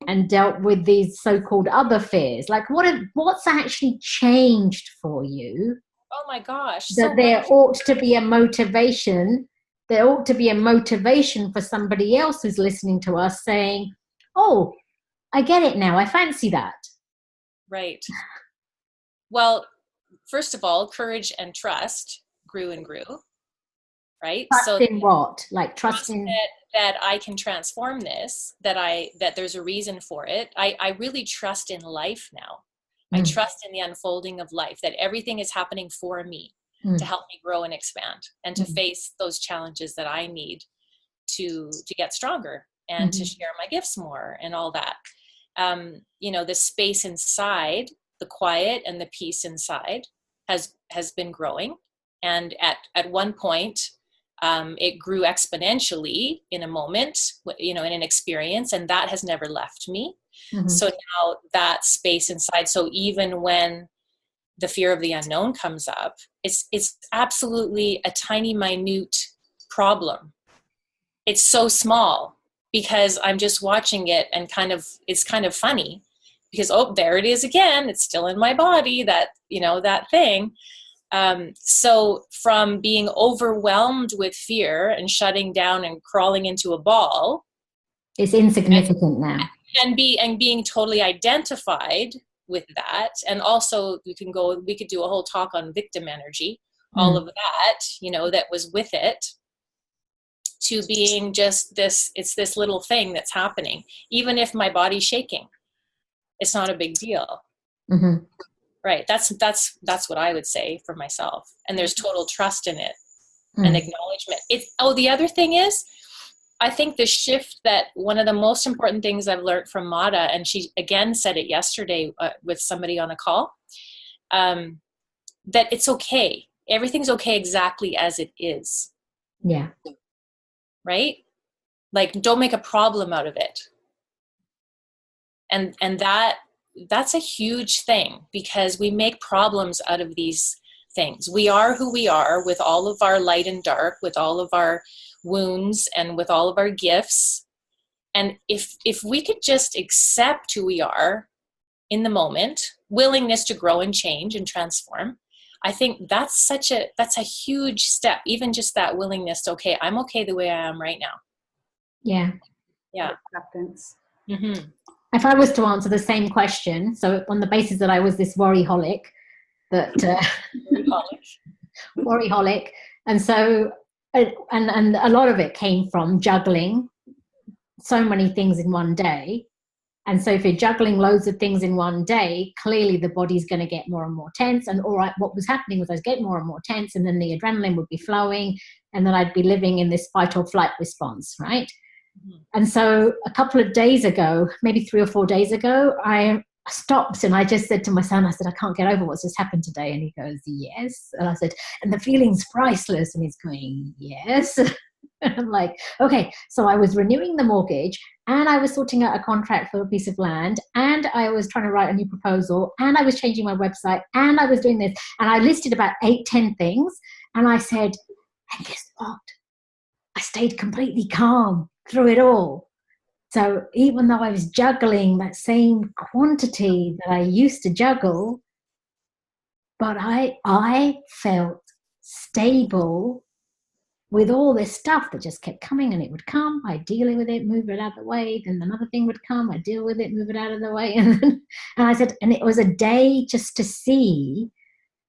[SPEAKER 2] and dealt with these so-called other fears? Like, what's actually changed for you?
[SPEAKER 3] Oh my gosh.
[SPEAKER 2] That there ought to be a motivation. There ought to be a motivation for somebody else who's listening to us saying, oh, I get it now. I fancy that.
[SPEAKER 3] Right. Well, first of all, courage and trust grew and grew. Right.
[SPEAKER 2] Trust in what? Like trust in
[SPEAKER 3] that I can transform this, that there's a reason for it. I really trust in life now. I trust in the unfolding of life, that everything is happening for me to help me grow and expand and to face those challenges that I need to get stronger and to share my gifts more and all that. The space inside, the quiet and the peace inside has been growing. And at one point, it grew exponentially in a moment, in an experience, and that has never left me. So now that space inside, so even when the fear of the unknown comes up, it's absolutely a tiny, minute problem. It's so small because I'm just watching it, and it's kind of funny because, oh, there it is again. It's still in my body, that thing. So from being overwhelmed with fear and shutting down and crawling into a ball,
[SPEAKER 2] it's insignificant now.
[SPEAKER 3] And being totally identified with that. And also we could do a whole talk on victim energy, all of that, that was with it, to being just it's this little thing that's happening. Even if my body's shaking, it's not a big deal.
[SPEAKER 2] Mm-hmm.
[SPEAKER 3] Right. That's what I would say for myself. And there's total trust in it and acknowledgement. The other thing is, I think the shift, that one of the most important things I've learned from Mata, and she again said it yesterday with somebody on a call, that it's okay. everything's okay exactly as it is.
[SPEAKER 2] Yeah.
[SPEAKER 3] Right? Like, don't make a problem out of it. And that's a huge thing, because we make problems out of these things. We are who we are, with all of our light and dark, with all of our wounds, and with all of our gifts. And if we could just accept who we are in the moment, willingness to grow and change and transform, I think that's a huge step. Even just that willingness to, okay, I'm okay the way I am right now.
[SPEAKER 2] Yeah.
[SPEAKER 3] Yeah.
[SPEAKER 1] Acceptance.
[SPEAKER 3] Mm-hmm.
[SPEAKER 2] If I was to answer the same question, so on the basis that I was this worryholic, worryholic, and so and a lot of it came from juggling so many things in one day. And so if you're juggling loads of things in one day, clearly the body's going to get more and more tense. And all right, what was happening was I was getting more and more tense, and then the adrenaline would be flowing, and then I'd be living in this fight or flight response, right? Mm-hmm. And so a couple of days ago, maybe 3 or 4 days ago, I stopped and I just said to my son, I said, I can't get over what's just happened today. And he goes, yes. And I said, and the feeling's priceless. And he's going, yes. And I'm like, okay. So I was renewing the mortgage, and I was sorting out a contract for a piece of land, and I was trying to write a new proposal, and I was changing my website, and I was doing this, and I listed about 8-10 things. And I said, and guess what? I stayed completely calm through it all. So even though I was juggling that same quantity that I used to juggle, but I felt stable with all this stuff that just kept coming, and it would come, I'd deal with it, move it out of the way, then another thing would come, I'd deal with it, move it out of the way. And I said, and it was a day just to see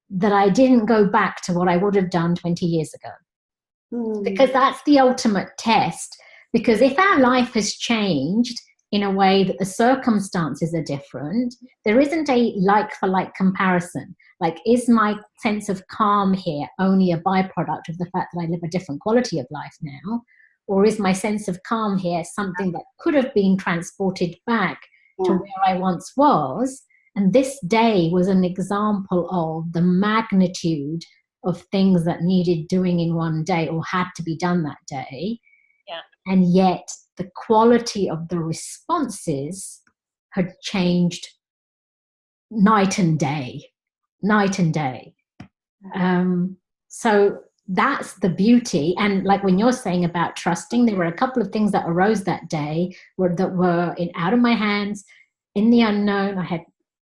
[SPEAKER 2] that I didn't go back to what I would have done 20 years ago. Because that's the ultimate test. Because if our life has changed in a way that the circumstances are different, there isn't a like-for-like comparison. Like, is my sense of calm here only a byproduct of the fact that I live a different quality of life now? Or is my sense of calm here something that could have been transported back to where I once was? And this day was an example of the magnitude of things that needed doing in one day or had to be done that day.
[SPEAKER 3] Yeah.
[SPEAKER 2] And yet the quality of the responses had changed night and day. So that's the beauty. And like when you're saying about trusting, there were a couple of things that arose that day that were out of my hands, in the unknown. I had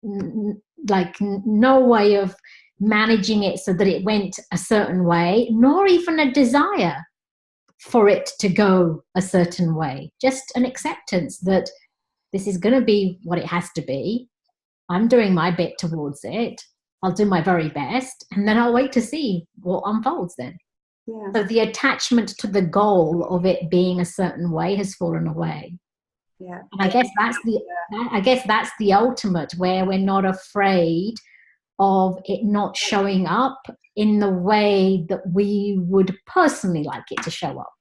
[SPEAKER 2] no way of managing it so that it went a certain way, nor even a desire for it to go a certain way. Just an acceptance that this is going to be what it has to be. I'm doing my bit towards it. I'll do my very best, and then I'll wait to see what unfolds then. Yeah. So the attachment to the goal of it being a certain way has fallen away.
[SPEAKER 1] Yeah.
[SPEAKER 2] And I guess that's the ultimate, where we're not afraid of it not showing up in the way that we would personally like it to show up.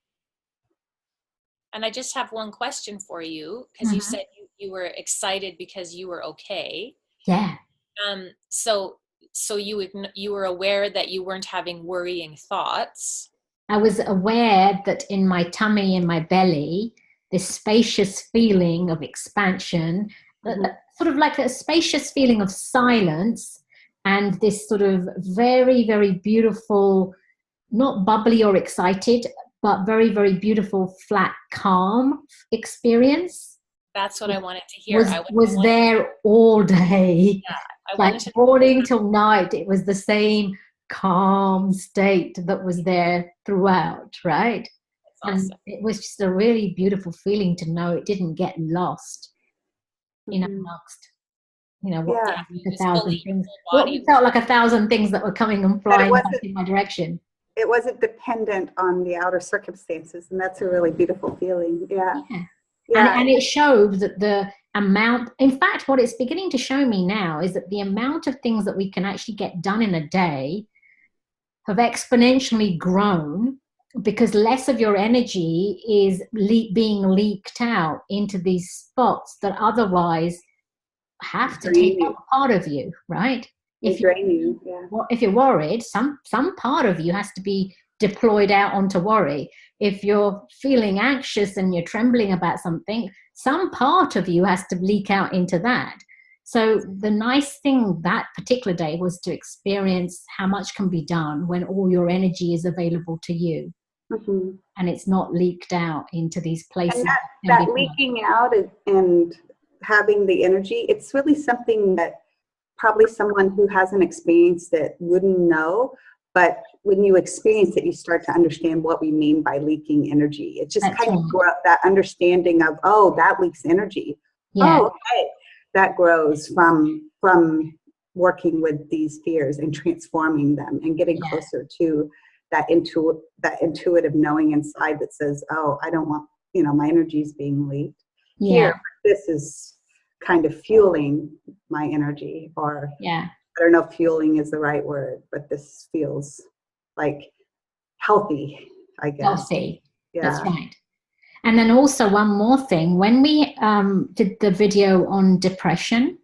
[SPEAKER 3] And I just have one question for you, because you said you were excited because you were okay.
[SPEAKER 2] Yeah.
[SPEAKER 3] So you were aware that you weren't having worrying thoughts.
[SPEAKER 2] I was aware that in my tummy, in my belly, this spacious feeling of expansion, sort of like a spacious feeling of silence, and this sort of very, very beautiful, not bubbly or excited, but very, very beautiful, flat, calm experience.
[SPEAKER 3] That's what I wanted to hear.
[SPEAKER 2] Was there all day.
[SPEAKER 3] Yeah,
[SPEAKER 2] like morning till night, it was the same calm state that was there throughout, right? That's awesome. And it was just a really beautiful feeling to know it didn't get lost in amongst, what felt like 1,000 things. What felt like 1,000 things that were coming and flying back in my direction.
[SPEAKER 1] It wasn't dependent on the outer circumstances, and that's a really beautiful feeling. Yeah.
[SPEAKER 2] And it showed that the amount, in fact, what it's beginning to show me now is that the amount of things that we can actually get done in a day have exponentially grown, because less of your energy is being leaked out into these spots that otherwise have to take up a part of you, right? if
[SPEAKER 1] drain you. Yeah.
[SPEAKER 2] if you're worried, some part of you has to be deployed out onto worry. If you're feeling anxious and you're trembling about something, some part of you has to leak out into that. So the nice thing that particular day was to experience how much can be done when all your energy is available to you.
[SPEAKER 1] Mm-hmm.
[SPEAKER 2] And it's not leaked out into these places.
[SPEAKER 1] And that leaking out and having the energy, it's really something that probably someone who hasn't experienced it wouldn't know. But when you experience it, you start to understand what we mean by leaking energy. It just kind of grows that understanding of, oh, that leaks energy.
[SPEAKER 2] Yeah.
[SPEAKER 1] Oh, okay. That grows from working with these fears and transforming them and getting closer to that intuitive knowing inside that says, oh, I don't want, my energy is being leaked here. This is kind of fueling my energy, or I don't know if fueling is the right word, but this feels like healthy, I guess.
[SPEAKER 2] Healthy. Yeah. That's right. And then also one more thing, when we did the video on depression,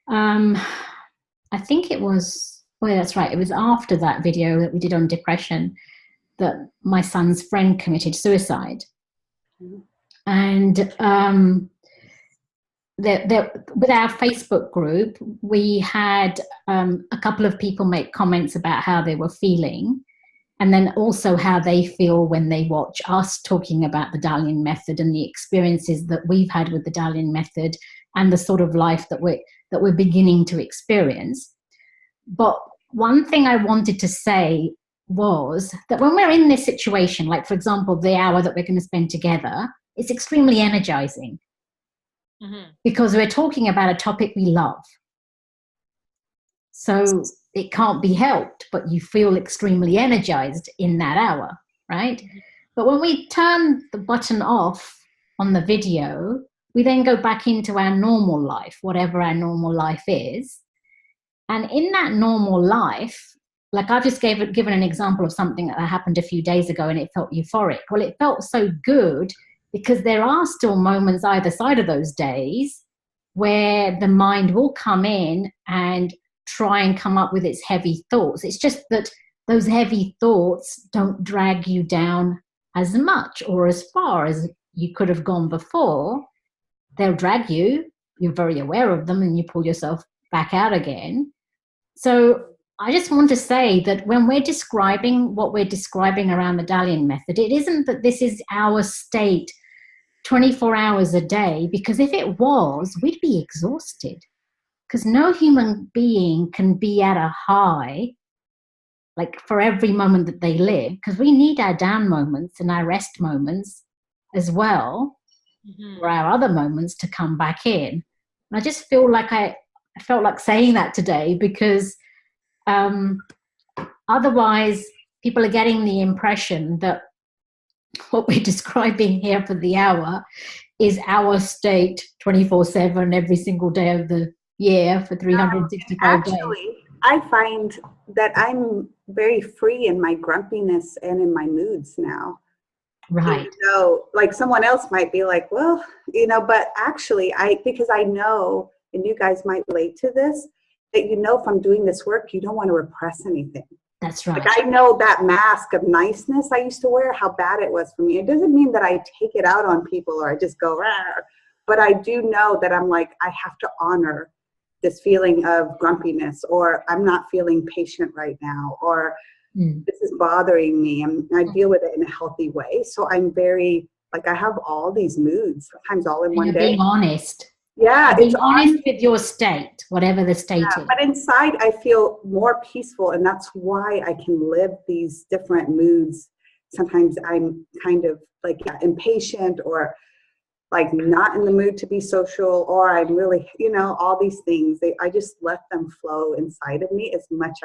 [SPEAKER 2] I think it was, that's right, it was after that video that we did on depression that my son's friend committed suicide. Mm-hmm. And with our Facebook group, we had a couple of people make comments about how they were feeling, and then also how they feel when they watch us talking about the Dalian Method and the experiences that we've had with the Dalian Method and the sort of life that we're beginning to experience. But one thing I wanted to say was that when we're in this situation, like for example, the hour that we're going to spend together, it's extremely energizing. Mm-hmm. Because we're talking about a topic we love. So it can't be helped, but you feel extremely energized in that hour, right? Mm-hmm. But when we turn the button off on the video, we then go back into our normal life, whatever our normal life is. And in that normal life, like I've just given an example of something that happened a few days ago and it felt euphoric. Well, it felt so good because there are still moments either side of those days where the mind will come in and try and come up with its heavy thoughts. It's just that those heavy thoughts don't drag you down as much or as far as you could have gone before. They'll drag you. You're very aware of them and you pull yourself back out again. So I just want to say that when we're describing what we're describing around the Dalian Method, it isn't that this is our state 24 hours a day, because if it was, we'd be exhausted. Because no human being can be at a high, like for every moment that they live, because we need our down moments and our rest moments as well, or our other moments to come back in. And I just feel like I felt like saying that today because otherwise people are getting the impression that what we're describing here for the hour is our state 24/7 every single day of the year for 365 days.
[SPEAKER 1] Actually, I find that I'm very free in my grumpiness and in my moods now.
[SPEAKER 2] Right.
[SPEAKER 1] So, like someone else might be like, well, but actually because I know, and you guys might relate to this, that from doing this work, you don't want to repress anything.
[SPEAKER 2] That's right.
[SPEAKER 1] Like I know that mask of niceness I used to wear, how bad it was for me. It doesn't mean that I take it out on people or I just go, rah, but I do know that I'm like, I have to honor this feeling of grumpiness, or I'm not feeling patient right now, or this is bothering me, and I deal with it in a healthy way. So I'm very, like, I have all these moods, sometimes all in one day.
[SPEAKER 2] Being honest.
[SPEAKER 1] Yeah.
[SPEAKER 2] Being honest with your state, whatever the state is.
[SPEAKER 1] But inside I feel more peaceful, and that's why I can live these different moods. Sometimes I'm kind of like impatient, or like not in the mood to be social, or I'm really, all these things. I just let them flow inside of me as much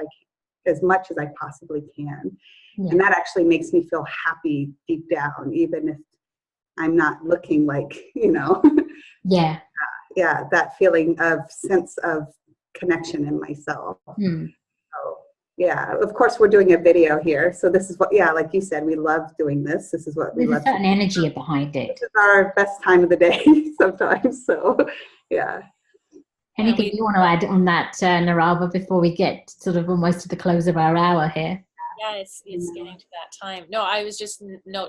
[SPEAKER 1] as I possibly can. Yeah. And that actually makes me feel happy deep down, even if I'm not looking like,
[SPEAKER 2] Yeah.
[SPEAKER 1] Yeah, that feeling of sense of connection in myself. So, yeah, of course we're doing a video here. So this is what, like you said, we love doing this. This is what we love.
[SPEAKER 2] There's a certain energy behind it.
[SPEAKER 1] This is our best time of the day sometimes. So, yeah.
[SPEAKER 2] Anything you want to add on that, Neerava, before we get sort of almost to the close of our hour here?
[SPEAKER 3] Yeah, it's getting to that time. No, I was just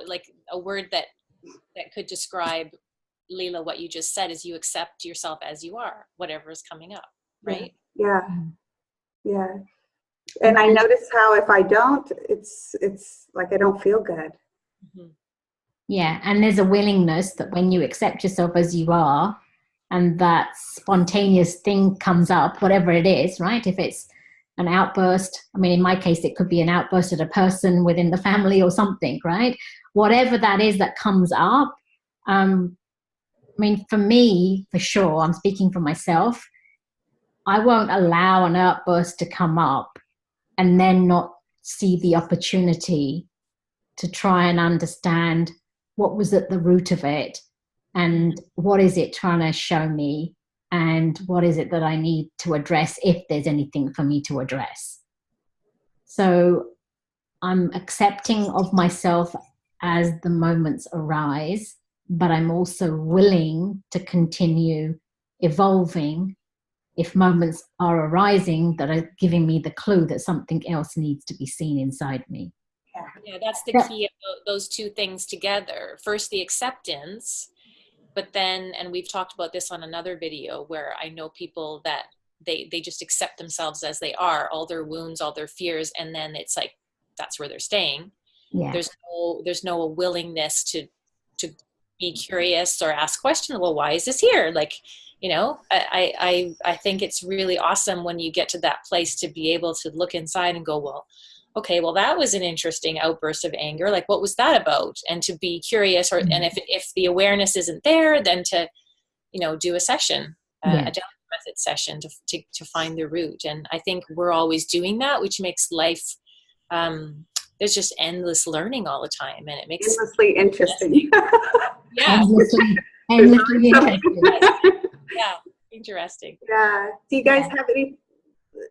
[SPEAKER 3] like a word that could describe, Leela, what you just said is you accept yourself as you are, whatever is coming up, right?
[SPEAKER 1] Yeah. Yeah. And I notice how if I don't, it's like I don't feel good.
[SPEAKER 3] Mm-hmm.
[SPEAKER 2] Yeah, and there's a willingness that when you accept yourself as you are, and that spontaneous thing comes up, whatever it is, right? If it's an outburst, I mean, in my case, it could be an outburst at a person within the family or something, right? Whatever that is that comes up, I mean, for me, for sure, I'm speaking for myself, I won't allow an outburst to come up and then not see the opportunity to try and understand what was at the root of it and what is it trying to show me and what is it that I need to address if there's anything for me to address. So I'm accepting of myself as the moments arise, but I'm also willing to continue evolving if moments are arising that are giving me the clue that something else needs to be seen inside me.
[SPEAKER 3] Yeah, that's the key of those two things together. First, the acceptance, but then, and we've talked about this on another video where I know people that they just accept themselves as they are, all their wounds, all their fears, and then it's like that's where they're staying.
[SPEAKER 2] Yeah.
[SPEAKER 3] There's no willingness to be curious or ask questions. Well, why is this here? Like, you know, I think it's really awesome when you get to that place to be able to look inside and go, well, okay, well, that was an interesting outburst of anger. Like, what was that about? And to be curious, and if the awareness isn't there, then to, you know, do a session, a Dalian Method session to find the root. And I think we're always doing that, which makes life, there's just endless learning all the time, and it makes
[SPEAKER 1] endlessly interesting.
[SPEAKER 3] Yeah.
[SPEAKER 2] Endlessly interesting.
[SPEAKER 3] Yeah, interesting.
[SPEAKER 1] Yeah. Do you guys have any,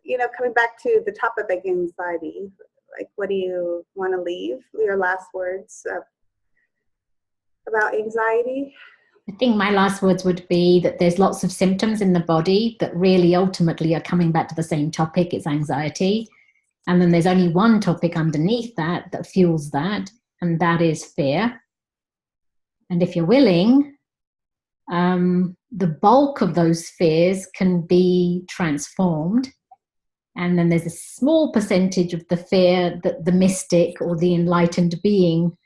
[SPEAKER 1] you know, coming back to the topic of anxiety, like what do you want to leave? Your last words about anxiety?
[SPEAKER 2] I think my last words would be that there's lots of symptoms in the body that really ultimately are coming back to the same topic. It's anxiety. And then there's only one topic underneath that fuels that, and that is fear. And if you're willing, the bulk of those fears can be transformed. And then there's a small percentage of the fear that the mystic or the enlightened being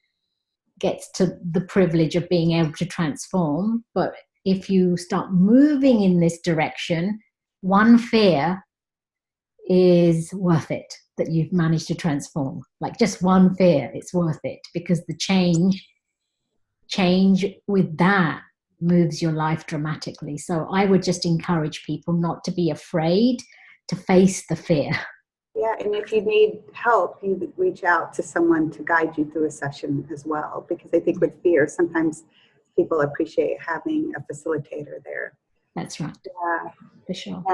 [SPEAKER 2] gets to the privilege of being able to transform. But if you start moving in this direction, one fear is worth it that you've managed to transform. Like just one fear, it's worth it, because the change with that moves your life dramatically. So I would just encourage people not to be afraid to face the fear.
[SPEAKER 1] Yeah, and if you need help, you reach out to someone to guide you through a session as well, because I think with fear, sometimes people appreciate having a facilitator there.
[SPEAKER 2] That's right.
[SPEAKER 1] Yeah,
[SPEAKER 2] for sure.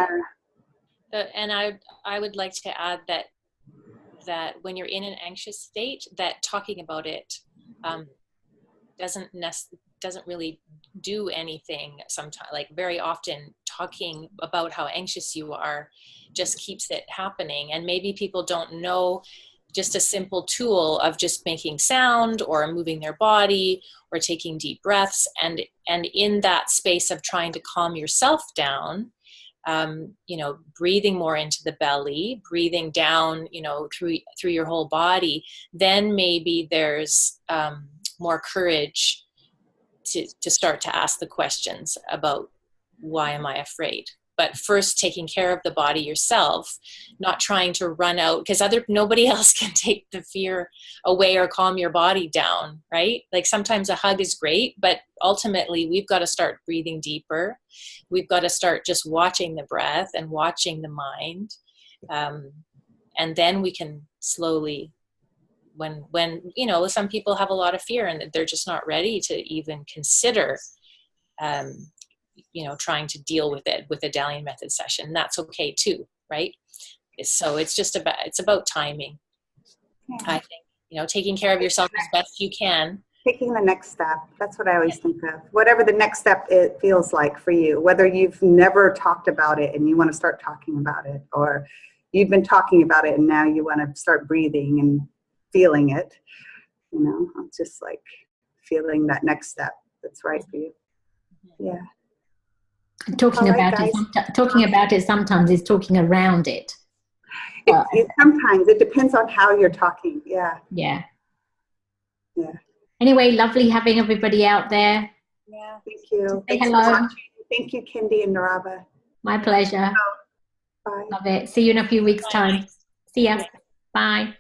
[SPEAKER 1] Yeah.
[SPEAKER 3] And I would like to add that when you're in an anxious state, that talking about it doesn't really do anything sometimes. Like very often talking about how anxious you are just keeps it happening. And maybe people don't know just a simple tool of just making sound or moving their body or taking deep breaths. And in that space of trying to calm yourself down, you know, breathing more into the belly, breathing down, you know, through your whole body, then maybe there's more courage to start to ask the questions about why am I afraid? But first taking care of the body yourself, not trying to run out, because nobody else can take the fear away or calm your body down, right? Like sometimes a hug is great, but ultimately we've got to start breathing deeper. We've got to start just watching the breath and watching the mind. And then we can slowly, when you know, some people have a lot of fear and they're just not ready to even consider you know, trying to deal with it with a Dalian Method session. That's okay too, right? So it's about timing. Yeah. I think, you know, taking care of yourself as best you can
[SPEAKER 1] Taking the next step. That's what I always think of. Whatever the next step it feels like for you, whether you've never talked about it and you want to start talking about it, or you've been talking about it and now you want to start breathing and feeling it. You know, it's just like feeling that next step that's right for you. Yeah.
[SPEAKER 2] Talking about it sometimes is talking around it.
[SPEAKER 1] Sometimes it depends on how you're talking. Yeah.
[SPEAKER 2] Yeah.
[SPEAKER 1] Yeah.
[SPEAKER 2] Anyway, lovely having everybody out there.
[SPEAKER 1] Yeah. Thank you.
[SPEAKER 2] Say
[SPEAKER 1] Thanks
[SPEAKER 2] hello.
[SPEAKER 1] for watching. Thank you, Kindi and Neerava.
[SPEAKER 2] My pleasure.
[SPEAKER 1] Bye.
[SPEAKER 2] Love it. See you in a few weeks' time. See ya. Bye.